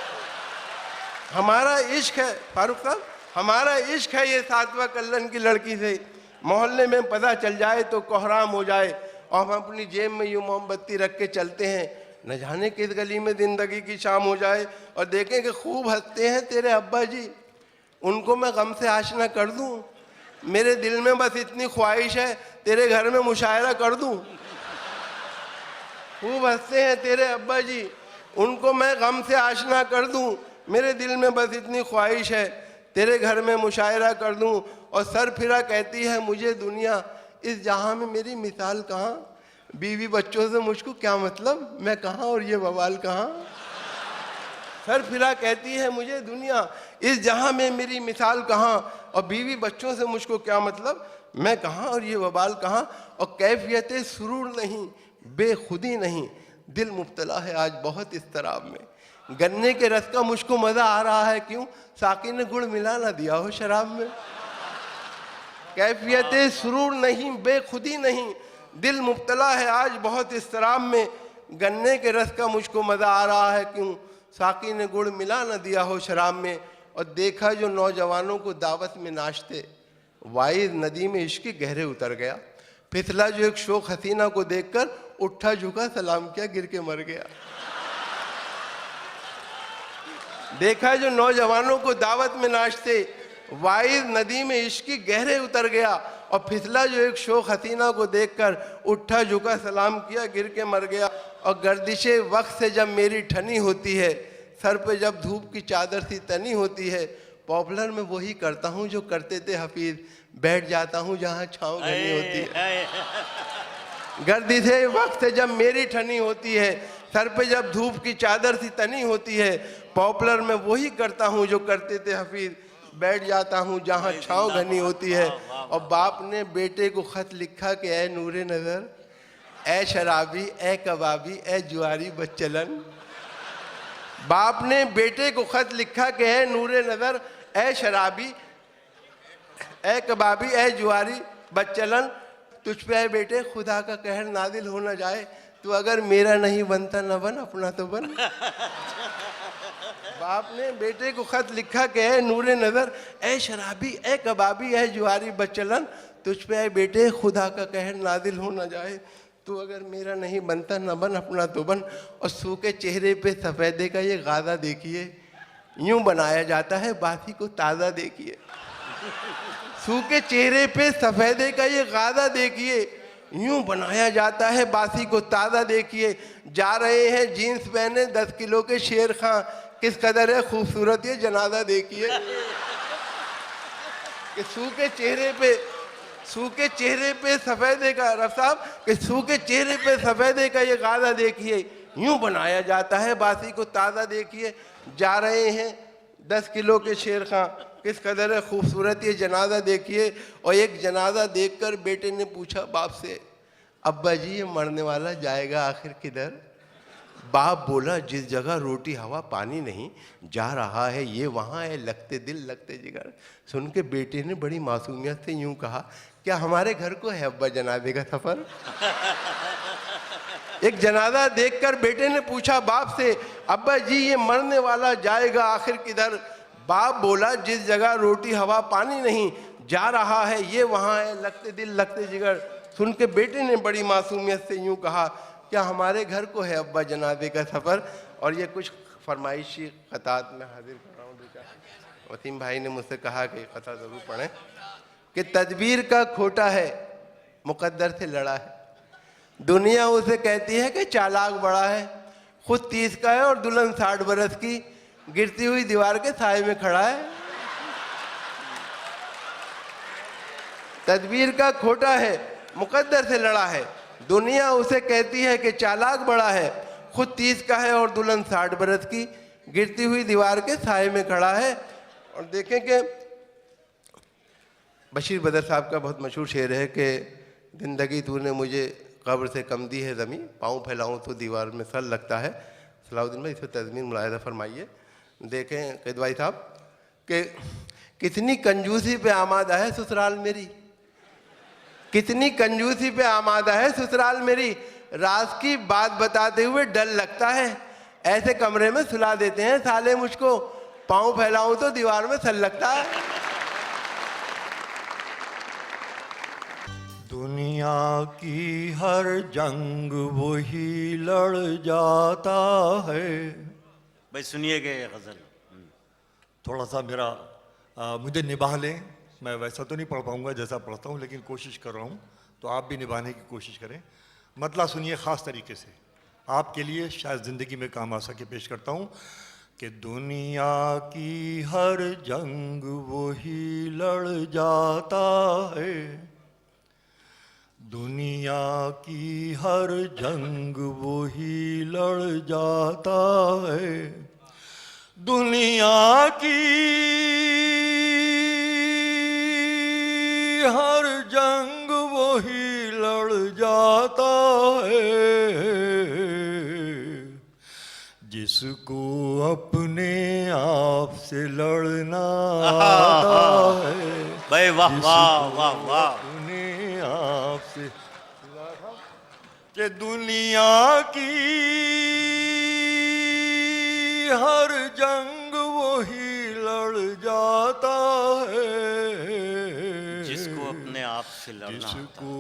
S5: हमारा इश्क है फारूक साहब, हमारा इश्क है ये सातवां कल्लन की लड़की से, मोहल्ले में पता चल जाए तो कोहराम हो जाए। और हम अपनी जेब में यूँ मोमबत्ती रख के चलते हैं, न जाने किस गली में ज़िंदगी की शाम हो जाए। और देखें कि खूब हंसते हैं तेरे अब्बा जी, उनको मैं गम से आशना कर दूं, मेरे दिल में बस इतनी ख्वाहिश है तेरे घर में मुशायरा कर दूं। खूब हंसते हैं तेरे अब्बा जी, उनको मैं गम से आशना कर दूं, मेरे दिल में बस इतनी ख्वाहिश है तेरे घर में मुशायरा कर दूं। और सर फिरा कहती है मुझे दुनिया, इस जहां में मेरी मिसाल कहाँ, बीवी बच्चों से मुझको क्या मतलब, मैं कहाँ और ये बवाल कहाँ। सर फिरा कहती है मुझे दुनिया, इस जहां में मेरी मिसाल कहाँ, और बीवी बच्चों से मुझको क्या मतलब, मैं कहाँ और ये बवाल कहाँ। और कैफियत सुरूर नहीं बेखुदी नहीं, दिल मुब्तला है आज बहुत इस्तराब में, गन्ने के रस का मुझको मज़ा आ रहा है क्यों, साकी ने गुड़ मिला ना दिया हो शराब में। कैफियत सुरूर नहीं बेखुदी नहीं, दिल मुब्तला है आज बहुत इस्तराब में, गन्ने के रस का मुझको मज़ा आ रहा है क्यों, साकी ने गुड़ मिला ना दिया हो शराब में। और देखा जो नौजवानों को दावत में नाचते, वाइज नदी में इश्क गहरे उतर गया, फिसला जो एक शोक हसीना को देखकर, उठा झुका सलाम किया गिर के मर गया। देखा जो नौजवानों को दावत में नाचते, वाइज नदी में इश्क गहरे उतर गया, और फिसला जो एक शोक हसीना को देखकर, उठा झुका सलाम किया गिर के मर गया। और गर्दिशे वक्त से जब मेरी ठनी होती है, सर पे जब धूप की चादर सी तनी होती है, पॉपुलर में वही करता हूँ जो करते थे हफीज, बैठ जाता हूँ जहाँ छाँव घनी होती है। गर्दिशे वक्त से जब मेरी ठनी होती है, सर पे जब धूप की चादर सी तनी होती है, पॉपुलर में वही करता हूँ जो करते थे हफीज, बैठ जाता हूँ जहाँ छाँव घनी होती है। और बाप ने बेटे को खत लिखा कि ए नूरे नज़र, ए शराबी, ए कबाबी, ए जुआरी बच्चलन। बाप ने बेटे को खत लिखा कि ए नूरे नज़र, ए शराबी, ए कबाबी, ए जुआरी बच्चलन, तुझ पे है बेटे खुदा का कहर नादिल हो न जाए, तू अगर मेरा नहीं बनता न बन अपना तो बन। बाप ने बेटे को खत लिखा कि ए नूरे नज़र, ए शराबी, ए कबाबी, ए जुआरी बच्चलन, तुझ पे है बेटे खुदा का कहर नादिल हो न जाए, तू अगर मेरा नहीं बनता न बन अपना तो बन। और सूखे चेहरे पे सफ़ेदे का ये गादा देखिए, यूं बनाया जाता है बासी को ताज़ा देखिए। सूखे चेहरे पे सफ़ेदे का ये गादा देखिए, यूं बनाया जाता है बासी को ताज़ा देखिए। जा रहे हैं जीन्स पहने 10 किलो के शेर खां, किस कदर है खूबसूरत ये जनाजा देखिए। कि सूखे चेहरे पे सफ़ेदे का रफ साहब, कि सूखे चेहरे पे सफ़ेदे का ये गादा देखिए, यूं बनाया जाता है बासी को ताज़ा देखिए। जा रहे हैं 10 किलो के शेर खां, किस कदर है खूबसूरत ये जनाजा देखिए। और एक जनाजा देखकर बेटे ने पूछा बाप से, अब्बा जी ये मरने वाला जाएगा आखिर किधर? बाप बोला, जिस जगह रोटी हवा पानी नहीं, जा रहा है ये वहाँ है, लगते दिल लगते जिगर। सुन के बेटे ने बड़ी मासूमियत से यूं कहा, क्या हमारे घर को है अब्बा जनाजे का सफर? एक जनाजा देखकर बेटे ने पूछा बाप से, अब्बा जी ये मरने वाला जाएगा आखिर किधर? बाप बोला, जिस जगह रोटी हवा पानी नहीं, जा रहा है ये वहाँ है, लगते दिल लगते जिगर। सुन के बेटे ने बड़ी मासूमियत से यूं कहा, क्या हमारे घर को है अब्बा जनाजे का सफ़र? और ये कुछ फरमाइशी ख़तात में हाजिर कर रहा हूँ। दो चार वसीम भाई ने मुझसे कहा कि ख़ता ज़रूर पढ़ें कि तदबीर का खोटा है, मुक़द्दर से लड़ा है। दुनिया उसे कहती है कि चालाक बड़ा है, खुद 30 का है और दुल्हन 60 बरस की, गिरती हुई दीवार के साए में खड़ा है। तदबीर का खोटा है, मुक़द्दर से लड़ा है। दुनिया उसे कहती है कि चालाक बड़ा है, खुद 30 का है और दुल्हन 60 बरस की, गिरती हुई दीवार के साए में खड़ा है। और देखें कि बशीर बदर साहब का बहुत मशहूर शेर है कि ज़िंदगी तूने मुझे कब्र से कम दी है ज़मीं, पाँव फैलाऊँ तो दीवार में सर लगता है। सलाउद्दीन भाई इस पर तज़मीन मुलाहिज़ा फरमाइए। देखें कैद भाई साहब कि कितनी कंजूसी पे आमादा है ससुराल मेरी, कितनी कंजूसी पे आमादा है ससुराल मेरी, राज की बात बताते हुए डर लगता है, ऐसे कमरे में सुला देते हैं साले मुझको, पाँव फैलाऊं तो दीवार में सर लगता है।
S6: दुनिया की हर जंग वही लड़ जाता है।
S1: भाई सुनिएगा ये गज़ल।
S6: थोड़ा सा मेरा मुझे निभा लें। मैं वैसा तो नहीं पढ़ पाऊंगा जैसा पढ़ता हूँ, लेकिन कोशिश कर रहा हूँ, तो आप भी निभाने की कोशिश करें। मतलब सुनिए ख़ास तरीके से, आपके लिए शायद ज़िंदगी में काम आ सके। पेश करता हूँ कि दुनिया की हर जंग वही लड़ जाता है, दुनिया की हर जंग वही लड़ जाता है, दुनिया की हर जंग वही लड़ जाता है, जिसको अपने आप से लड़ना आता है।
S1: भाई वाह वाह वाह वाह।
S6: अपने आप से कि दुनिया की हर जंग वही लड़ जाता है,
S1: जिसको अपने आप से लड़ना आता है।
S6: जिसको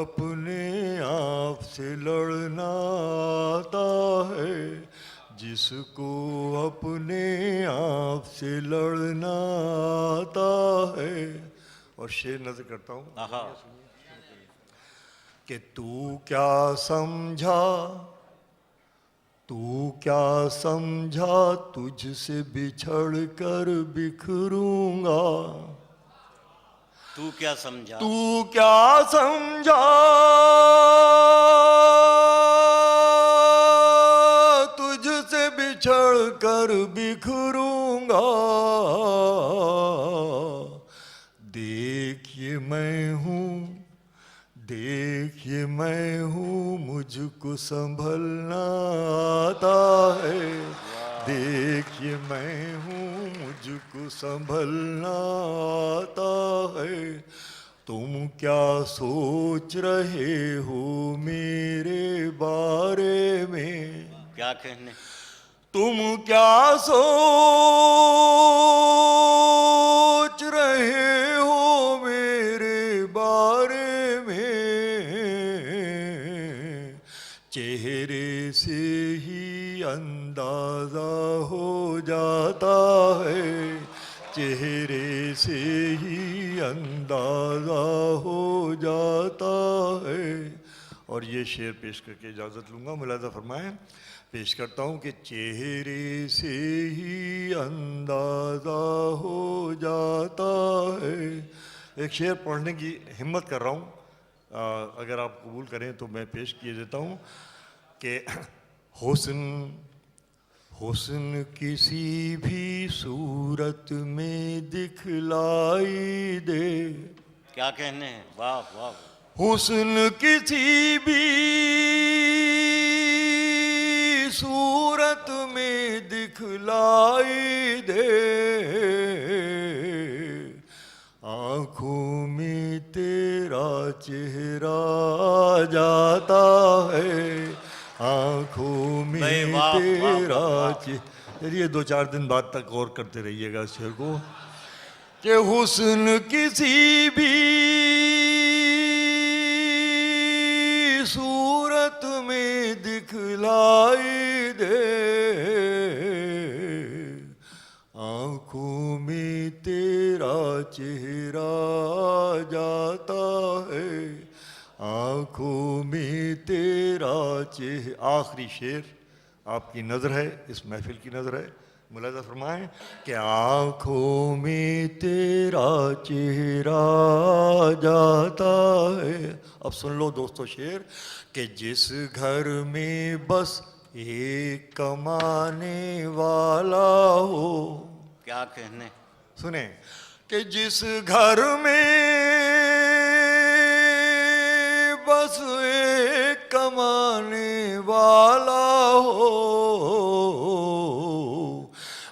S6: अपने आप से लड़ना आता है, जिसको अपने आप से लड़ना आता है। और शेर नजर करता हूँ
S1: आहा।
S6: कि तू क्या समझा, तू क्या समझा, तुझसे बिछड़ कर बिखरूंगा।
S1: तू क्या समझा,
S6: तू क्या समझा, तुझसे बिछड़ कर बिखरूंगा। देखिए मैं हूँ, देखिए मैं हूँ, मुझको संभलना आता है। देखिए मैं हूँ, मुझको संभलना आता है। तुम क्या सोच रहे हो मेरे बारे में,
S1: क्या कहने,
S6: तुम क्या सोच रहे हो मेरे बारे में, चेहरे से ही अंदाजा हो जाता है, चेहरे से ही अंदाजा हो जाता है। और ये शेर पेश करके इजाज़त लूँगा, मुलाज़ा फरमाएं। पेश करता हूँ कि चेहरे से ही अंदाज़ा हो जाता है। एक शेर पढ़ने की हिम्मत कर रहा हूँ, अगर आप कबूल करें तो मैं पेश किए देता हूँ कि हुस्न हुस्न किसी भी सूरत में दिखलाई दे।
S1: क्या कहने हैं, वाह वाह।
S6: हुस्न किसी भी सूरत में दिखलाई दे, आँखों में तेरा चेहरा आ जाता है, आँखों में
S1: भाई वाह, वाह,
S6: तेरा
S1: वाह।
S6: चलिए 2-4 दिन बाद तक गौर करते रहिएगा इस शेर को कि हुस्न किसी भी सूरत में दिखलाई दे, आँखों में तेरा चेहरा आ जाता है, आँखों में तेरा चेहरा। आखिरी शेर आपकी नज़र है, इस महफिल की नज़र है, मुलाज़ा फरमाएं कि आँखों में तेरा चेहरा आ जाता है। अब सुन लो दोस्तों शेर कि जिस घर में बस एक कमाने वाला हो।
S1: क्या कहने,
S6: सुने कि जिस घर में बस एक कमाने वाला हो,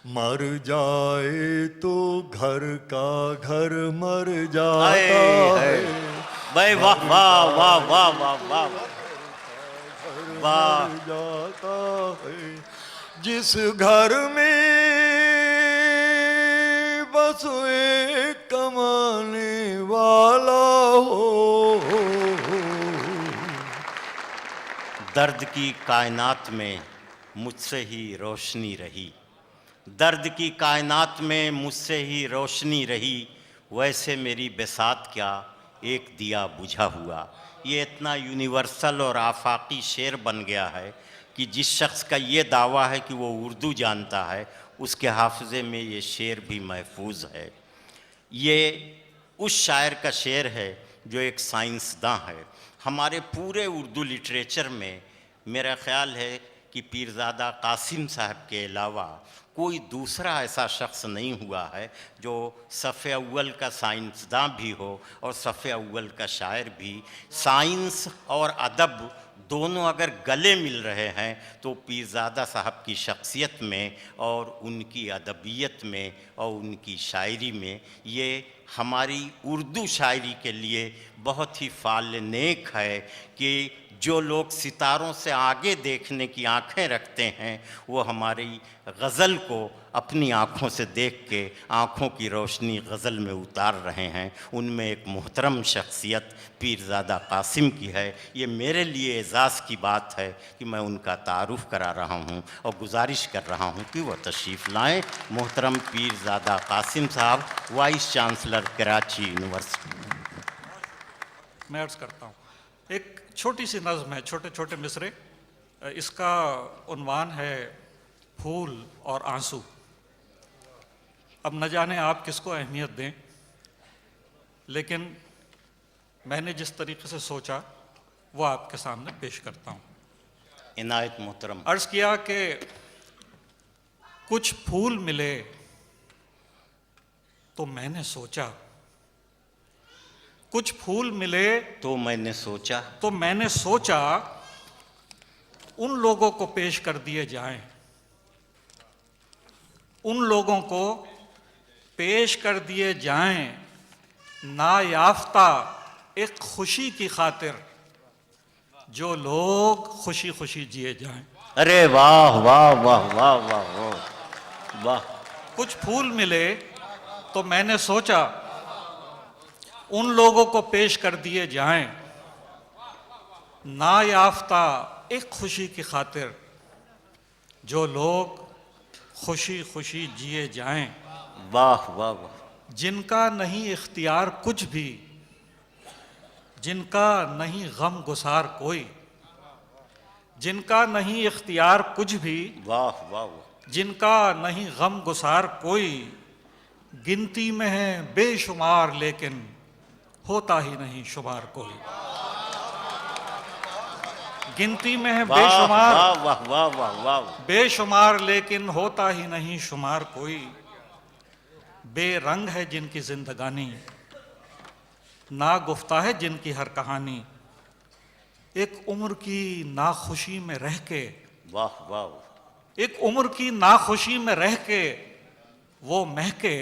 S6: मर जाए तो घर का घर मर जाता है।
S1: भाई वाह वाह वाह वाह वाह वाह वाह।
S6: मर जाता है जिस घर में बस एक कमाने वाला हो।
S1: दर्द की कायनात में मुझसे ही रोशनी रही, दर्द की कायनात में मुझसे ही रोशनी रही, वैसे मेरी बिसात क्या एक दिया बुझा हुआ। ये इतना यूनिवर्सल और आफाकी शेर बन गया है कि जिस शख्स का ये दावा है कि वो उर्दू जानता है, उसके हाफजे में ये शेर भी महफूज है। ये उस शायर का शेर है जो एक साइंसदां है। हमारे पूरे उर्दू लिटरेचर में मेरा ख़्याल है कि पीरज़ादा कासिम साहब के अलावा कोई दूसरा ऐसा शख्स नहीं हुआ है जो सफ़े अव्वल का साइंसदां भी हो और सफ़े अव्वल का शायर भी। साइंस और अदब दोनों अगर गले मिल रहे हैं तो पीरज़ादा साहब की शख्सियत में और उनकी अदबियत में और उनकी शायरी में, ये हमारी उर्दू शायरी के लिए बहुत ही फाल नेक है कि जो लोग सितारों से आगे देखने की आँखें रखते हैं वो हमारी गज़ल को अपनी आँखों से देख के आँखों की रोशनी गज़ल में उतार रहे हैं। उनमें एक मोहतरम शख्सियत पीरज़ादा कासिम की है। ये मेरे लिए एज़ाज़ की बात है कि मैं उनका तारुफ़ करा रहा हूँ और गुजारिश कर रहा हूँ कि वह तशरीफ़ लाएँ। मोहतरम पीरज़ादा कासिम साहब, वाइस चांसलर कराची यूनिवर्सिटी।
S7: मैं अर्ज़ करता हूँ, एक छोटी सी नज़्म है, छोटे छोटे मिसरे। इसका उन्वान है फूल और आंसू। अब न जाने आप किसको अहमियत दें, लेकिन मैंने जिस तरीके से सोचा वो आपके सामने पेश करता हूँ।
S1: इनायत मोहतरम।
S7: अर्ज़ किया कि कुछ फूल मिले तो मैंने सोचा, कुछ फूल मिले
S1: तो मैंने सोचा,
S7: तो मैंने सोचा उन लोगों को पेश कर दिए जाएं, उन लोगों को पेश कर दिए जाएं, नायाफ्ता एक खुशी की खातिर, जो लोग खुशी खुशी जिए जाएं।
S1: अरे वाह वाह वाह वाह वाह वाह वाह।
S7: कुछ फूल मिले तो मैंने सोचा उन लोगों को पेश कर दिए जाएं, नायाफ्ता एक खुशी की खातिर, जो लोग खुशी खुशी जिए जाएं।
S1: वाह वाह वाह।
S7: जिनका नहीं इख्तियार कुछ भी, जिनका नहीं गम गुसार कोई, जिनका नहीं इख्तियार कुछ भी,
S1: वाह वाह वाह।
S7: जिनका नहीं गम गुसार कोई, गिनती में है बेशुमार लेकिन होता ही नहीं शुमार कोई। गिनती में है
S1: वाह
S7: बेशुमार,
S1: वाह वाह वाह वाह वाह।
S7: बेशुमार, लेकिन होता ही नहीं शुमार कोई। बेरंग है जिनकी जिंदगानी, ना गुफ्ता है जिनकी हर कहानी। एक उम्र की नाखुशी में रह के,
S1: वाह वाह।
S7: एक उम्र की नाखुशी में रह के वो महके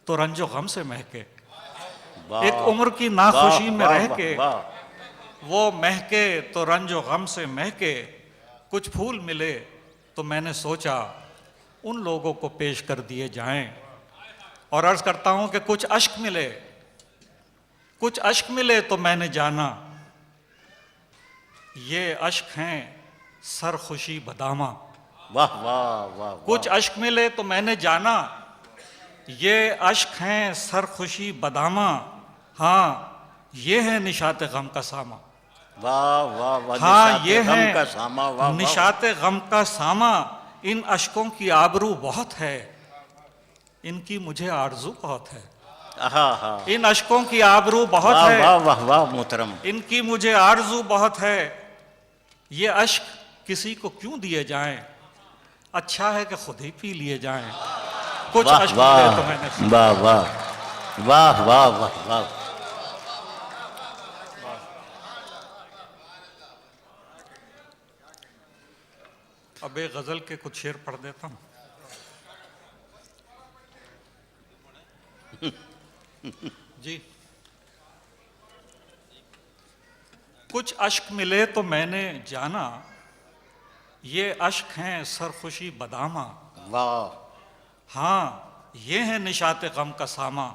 S7: तो रंजो गम से महके।
S1: वाह,
S7: एक उम्र की नाखुशी
S1: वाह,
S7: में
S1: वाह,
S7: रह
S1: वाह,
S7: के
S1: वाह।
S7: वो महके तो रंजो गम से महके। कुछ फूल मिले तो मैंने सोचा उन लोगों को पेश कर दिए जाएं। और अर्ज करता हूं कि कुछ अश्क मिले, कुछ अश्क मिले तो मैंने जाना ये अश्क हैं सरखुशी बदामा।
S1: वाह वाह वाह।
S7: कुछ अश्क मिले तो मैंने जाना ये अश्क हैं सरखुशी बदामा। हाँ ये है निशात गम का सामा।
S1: वाह वाह वाह।
S7: हाँ ये
S1: गम
S7: है
S1: का सामा। वाह वाह।
S7: निशात गम का सामा। इन अश्कों की आबरू बहुत है, इनकी मुझे आरजू बहुत है।
S1: हाँ हाँ।
S7: इन अश्कों की आबरू बहुत
S1: वाह
S7: है,
S1: वाह वाह वाह मोहतरम।
S7: इनकी मुझे आरजू बहुत है। ये अश्क किसी को क्यों दिए जाएं, अच्छा है कि खुद ही पी लिए जाएं। कुछ
S1: वाह
S7: अश्क मिले
S1: वाह
S7: तो मैंने
S1: वाह वाह वाह वाह वाह वाह।
S7: अब एक गजल के कुछ शेर पढ़ देता हूं। जी। कुछ अश्क मिले तो मैंने जाना ये अश्क हैं सरखुशी बदामा।
S1: वाह।
S7: हाँ ये है निशात गम का सामा।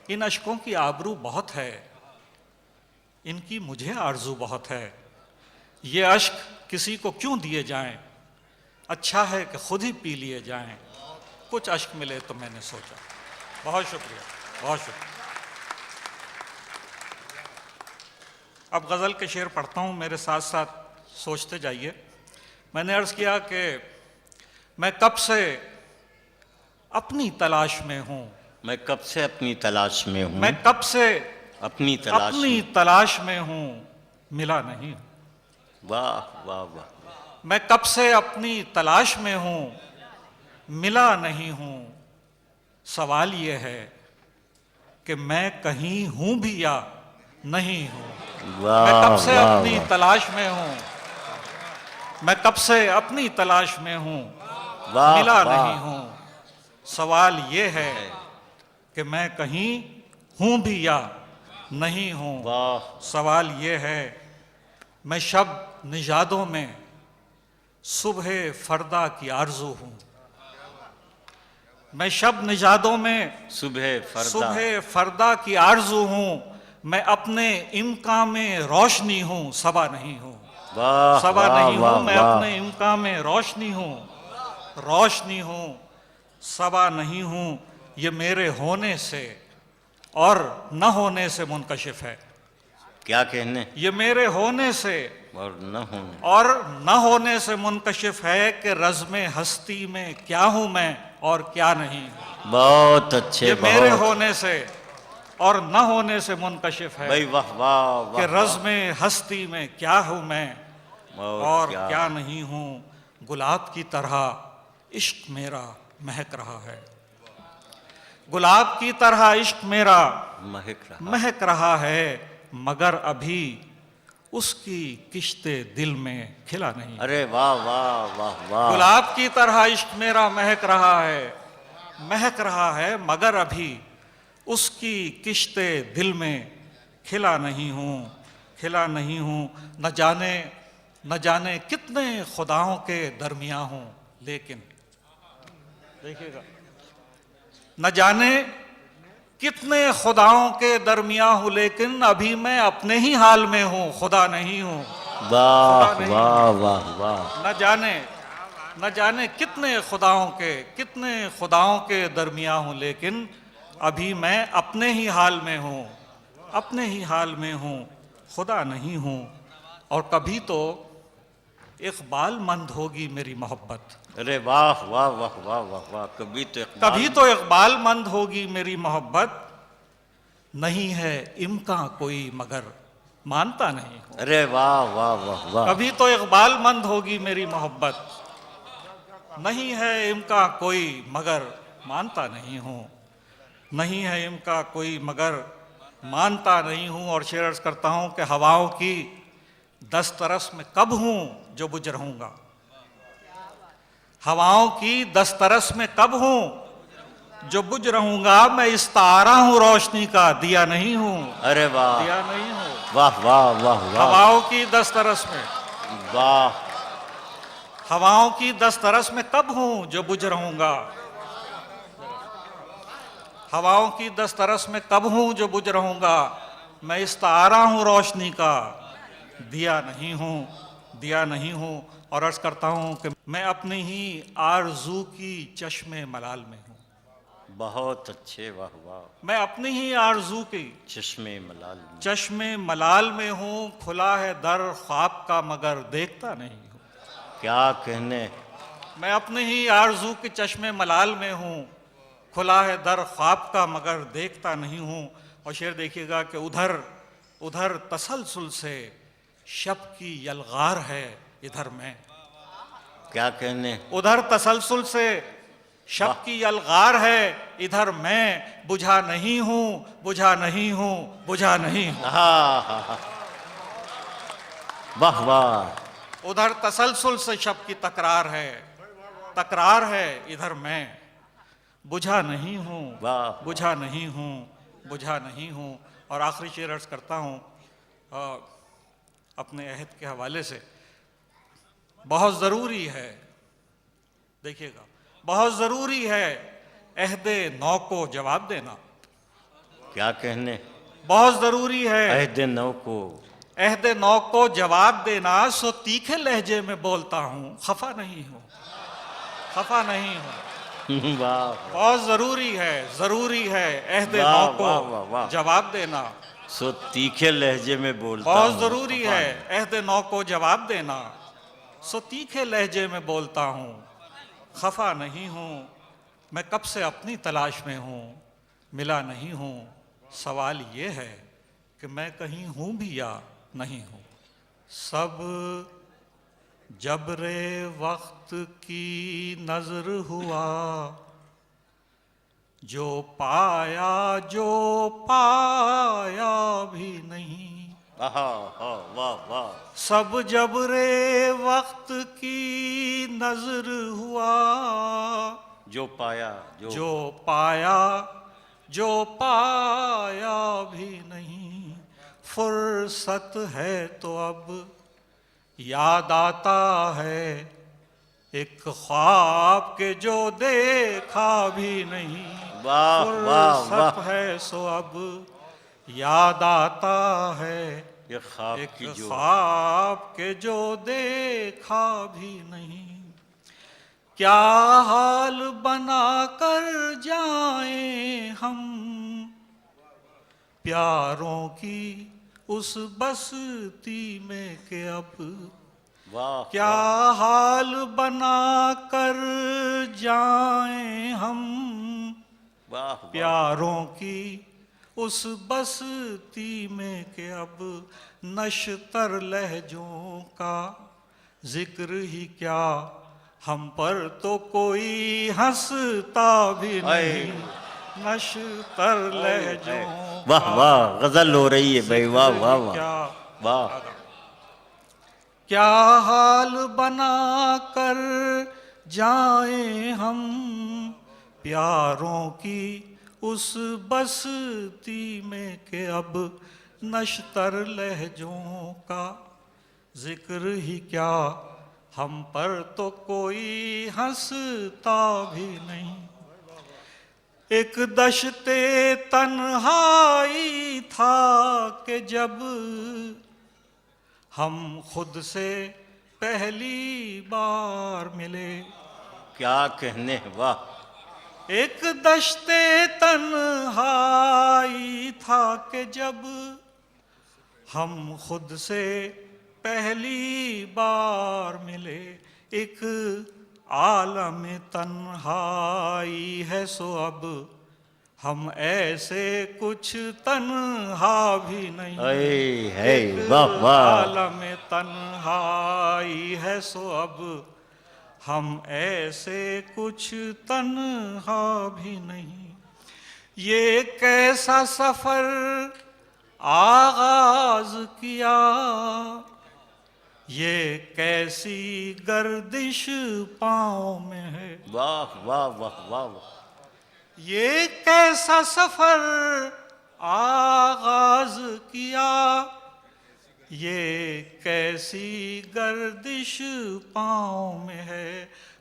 S7: इन अश्कों की आबरू बहुत है, इनकी मुझे आरजू बहुत है। ये अश्क किसी को क्यों दिए जाएं, अच्छा है कि खुद ही पी लिए जाएं। कुछ अश्क मिले तो मैंने सोचा। बहुत शुक्रिया, बहुत शुक्रिया। अब गज़ल के शेर पढ़ता हूँ, मेरे साथ साथ सोचते जाइए। मैंने अर्ज़ किया कि मैं कब से अपनी तलाश में हूँ।
S1: मैं कब से अपनी तलाश में हूँ।
S7: मैं कब से
S1: अपनी
S7: अपनी तलाश में हूँ, मिला नहीं।
S1: वाह वाह वाह।
S7: मैं कब से अपनी तलाश में हूँ, मिला नहीं हूँ। सवाल ये है कि मैं कहीं हूँ भी या नहीं हूँ। मैं कब से अपनी तलाश में हूँ, मैं कब से अपनी तलाश में हूँ, मिला नहीं हूँ। सवाल ये है कि मैं कहीं हूँ भी या नहीं हूँ। सवाल ये है मैं शब निजादों में सुबह फरदा की आरजू हूँ। मैं शब निजादों में सुबह फरदा की आरजू हूँ। मैं अपने इम्का में रोशनी हूँ, सबा नहीं हूँ। सबा नहीं हूँ, मैं अपने इम्का में रोशनी हूँ, रोशनी हूँ, सबा नहीं हूँ। ये मेरे होने से और न होने से मुनकशिफ है।
S1: क्या कहने?
S7: ये मेरे होने से
S1: और
S7: न होने से मुनकशिफ है कि रज़्मे हस्ती में क्या हूँ मैं और क्या नहीं।
S1: बहुत अच्छे।
S7: ये मेरे होने से और न होने से मुनकशिफ है
S1: भाई वाह वाह
S7: कि रज़्मे हस्ती में क्या हूँ मैं और क्या नहीं हूँ। गुलाब की तरह इश्क मेरा महक रहा है, गुलाब की तरह इश्क मेरा महक रहा है, मगर अभी उसकी किश्ते दिल में खिला नहीं।
S1: अरे वाह वाह वाह वाह।
S7: गुलाब की तरह इश्क मेरा महक रहा है, मगर अभी उसकी किश्ते दिल में खिला नहीं हूँ। न जाने कितने खुदाओं के दरमियां हूँ, लेकिन देखिएगा, न जाने कितने खुदाओं के दरमियां हूँ, लेकिन अभी मैं अपने ही हाल में हूँ, खुदा नहीं हूँ।
S1: वाह वाह वाह वाह।
S7: न जाने कितने खुदाओं के दरमियां हूँ, लेकिन अभी मैं अपने ही हाल में हूँ, खुदा नहीं हूँ। और कभी तो इकबाल मंद होगी मेरी मोहब्बत।
S1: अरे वाह वाह वाह वाह वाह वाह। कभी
S7: तो इकबाल मंद होगी मेरी मोहब्बत। नहीं है इम्का कोई मगर मानता नहीं हूं।
S1: अरे वाह वाह वाह वाह।
S7: कभी तो इकबाल मंद होगी मेरी मोहब्बत, नहीं है इनका कोई मगर मानता नहीं हूं, नहीं है इनका कोई मगर मानता नहीं हूं। और शेर अर्ज करता हूं कि हवाओं की दस्तरस में कब हूं जो बुझ रहूंगा, हवाओं की दस्तरस में कब हूं जो बुझ रहूंगा, मैं इस तारा हूं रोशनी का दिया नहीं हूं,
S1: अरे वाह
S7: दिया नहीं हूं।
S1: वाह वाह वाह वाह
S7: हवाओं की दस्तरस में,
S1: वाह।
S7: हवाओं की दस्तरस में कब हूं जो बुझ रहूंगा, हवाओं की दस्तरस में कब हूं जो बुझ रहूंगा, मैं इस तारा हूं रोशनी का दिया नहीं हूं, दिया नहीं हूं। और अर्ज करता हूं कि मैं अपनी ही आरजू की चश्मे मलाल में हूं,
S1: बहुत अच्छे, वाह वाह।
S7: मैं अपनी ही आरजू की
S1: चश्मे मलाल में।
S7: चश्मे मलाल में हूं, खुला है दर ख्वाब का मगर देखता नहीं हूं,
S1: क्या कहने।
S7: मैं अपनी ही आरजू के चश्मे मलाल में हूं, खुला है दर ख्वाब का मगर देखता नहीं हूं। और शेर देखिएगा कि उधर उधर तसलसल से शब की यलगार है, इधर मैं,
S1: क्या कहने।
S7: उधर तसलसल से शब की यलगार है, इधर मैं बुझा नहीं हूं, बुझा नहीं हूं, बुझा नहीं हूं।
S1: हाँ हाँ हाँ, वाह वाह।
S7: उधर तसलसल से शब की तकरार है, इधर मैं बुझा नहीं हूं,
S1: वाह।
S7: बुझा नहीं हूं, बुझा नहीं हूं। और आखिरी शेर अर्ज करता हूं अपने अहद के हवाले से। बहुत ज़रूरी है, देखिएगा, बहुत ज़रूरी है अहदे नौ को जवाब देना,
S1: क्या कहने।
S7: बहुत ज़रूरी है
S1: अहद नौ को,
S7: अहदे नौ को जवाब देना, सो तीखे लहजे में बोलता हूं, खफा नहीं हूं, खफा नहीं हूं।
S1: वाह।
S7: बहुत ज़रूरी है अहदे
S1: वाह,
S7: नौ
S1: वाह, वाह, वाह।
S7: को जवाब देना,
S1: सो तीखे लहजे में बोलता
S7: बहुत
S1: हूँ,
S7: ज़रूरी
S1: खफा
S7: है अहदे नौ को जवाब देना, सो तीखे लहजे में बोलता हूँ, खफा नहीं हूँ। मैं कब से अपनी तलाश में हूँ, मिला नहीं हूँ। सवाल ये है कि मैं कहीं हूँ भी या नहीं हूँ। सब जबरे वक्त की नजर हुआ, जो पाया भी नहीं।
S1: वाह वाह वाह।
S7: सब जबरे वक्त की नजर हुआ,
S1: जो पाया
S7: जो पाया भी नहीं। फुर्सत है तो अब याद आता है एक ख्वाब के जो देखा भी नहीं।
S1: वाह वाह
S7: फुर्सत
S1: वाह।
S7: है सो अब याद आता है
S1: ये ख्वाब
S7: एक
S1: की जो,
S7: ख्वाब के जो देखा भी नहीं। क्या हाल बना कर जाएं हम प्यारों की उस बस्ती में के अब।
S1: वाह
S7: क्या हाल बना कर जाएं हम
S1: वाह वाह।
S7: प्यारों की उस बस्ती में के अब। नश्तर लहजों का जिक्र ही क्या, हम पर तो कोई हंसता भी नहीं। नश्तर लहजों
S1: वाह वाह, गजल हो रही है भाई, वाह वाह वाह
S7: क्या
S1: वाह।
S7: क्या हाल बना कर जाएं हम प्यारों की उस बस्ती में के अब। नश्तर लहजों का जिक्र ही क्या, हम पर तो कोई हंसता भी नहीं। एक दश्ते तन्हाई था कि जब हम खुद से पहली बार मिले।
S1: क्या कहने, वाह।
S7: एक दश्ते तन्हाई था कि जब हम खुद से पहली बार मिले। एक आलम तन्हाई है सो अब हम ऐसे कुछ तन्हा भी नहीं,
S1: है वाह वाह।
S7: आलम तन्हाई है सो अब हम ऐसे कुछ तन्हा भी नहीं। ये कैसा सफर आगाज किया, ये कैसी गर्दिश पाँव में है।
S1: वाह वाह वाह वाह वाह।
S7: ये कैसा सफर आगाज किया, ये कैसी गर्दिश पाँव में है।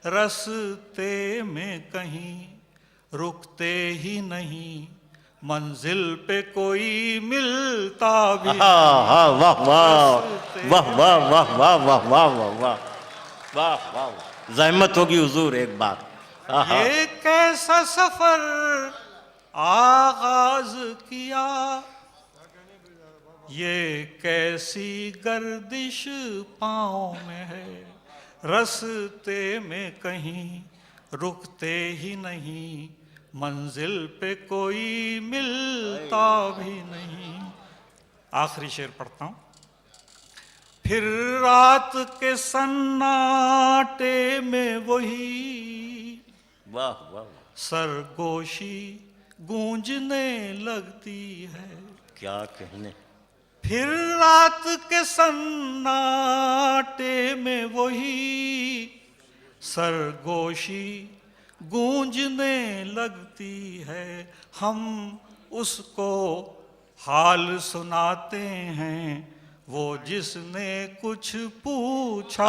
S7: रास्ते में कहीं रुकते ही नहीं, मंजिल पे कोई मिलता भी
S1: हाँ हाँ वाह वाह वाह वाह वाह वाह वाह वाह वाह वाह वाह वाह। जहमत होगी हुजूर एक बार।
S7: ये कैसा सफर आगाज किया, ये कैसी गर्दिश पाँव में है। रास्ते में कहीं रुकते ही नहीं, मंजिल पे कोई मिलता भी नहीं। आखिरी शेर पढ़ता हूं। फिर रात के सन्नाटे में वही
S1: वाह वाह।
S7: सरगोशी गूंजने लगती है।
S1: क्या कहने।
S7: फिर रात के सन्नाटे में वही सरगोशी गूंजने लगती है। हम उसको हाल सुनाते हैं, वो जिसने कुछ पूछा।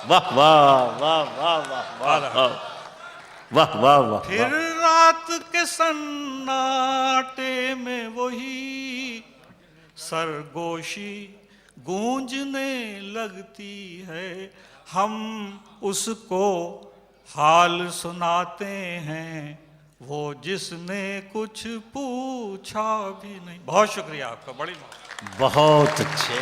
S1: वाह वाह वाह वाह वाह वाह वाह वाह वाह।
S7: फिर रात के सन्नाटे में वही सरगोशी गूंजने लगती है। हम उसको हाल सुनाते हैं, वो जिसने कुछ पूछा भी नहीं। बहुत शुक्रिया आपका, बड़ी
S1: बहुत अच्छे।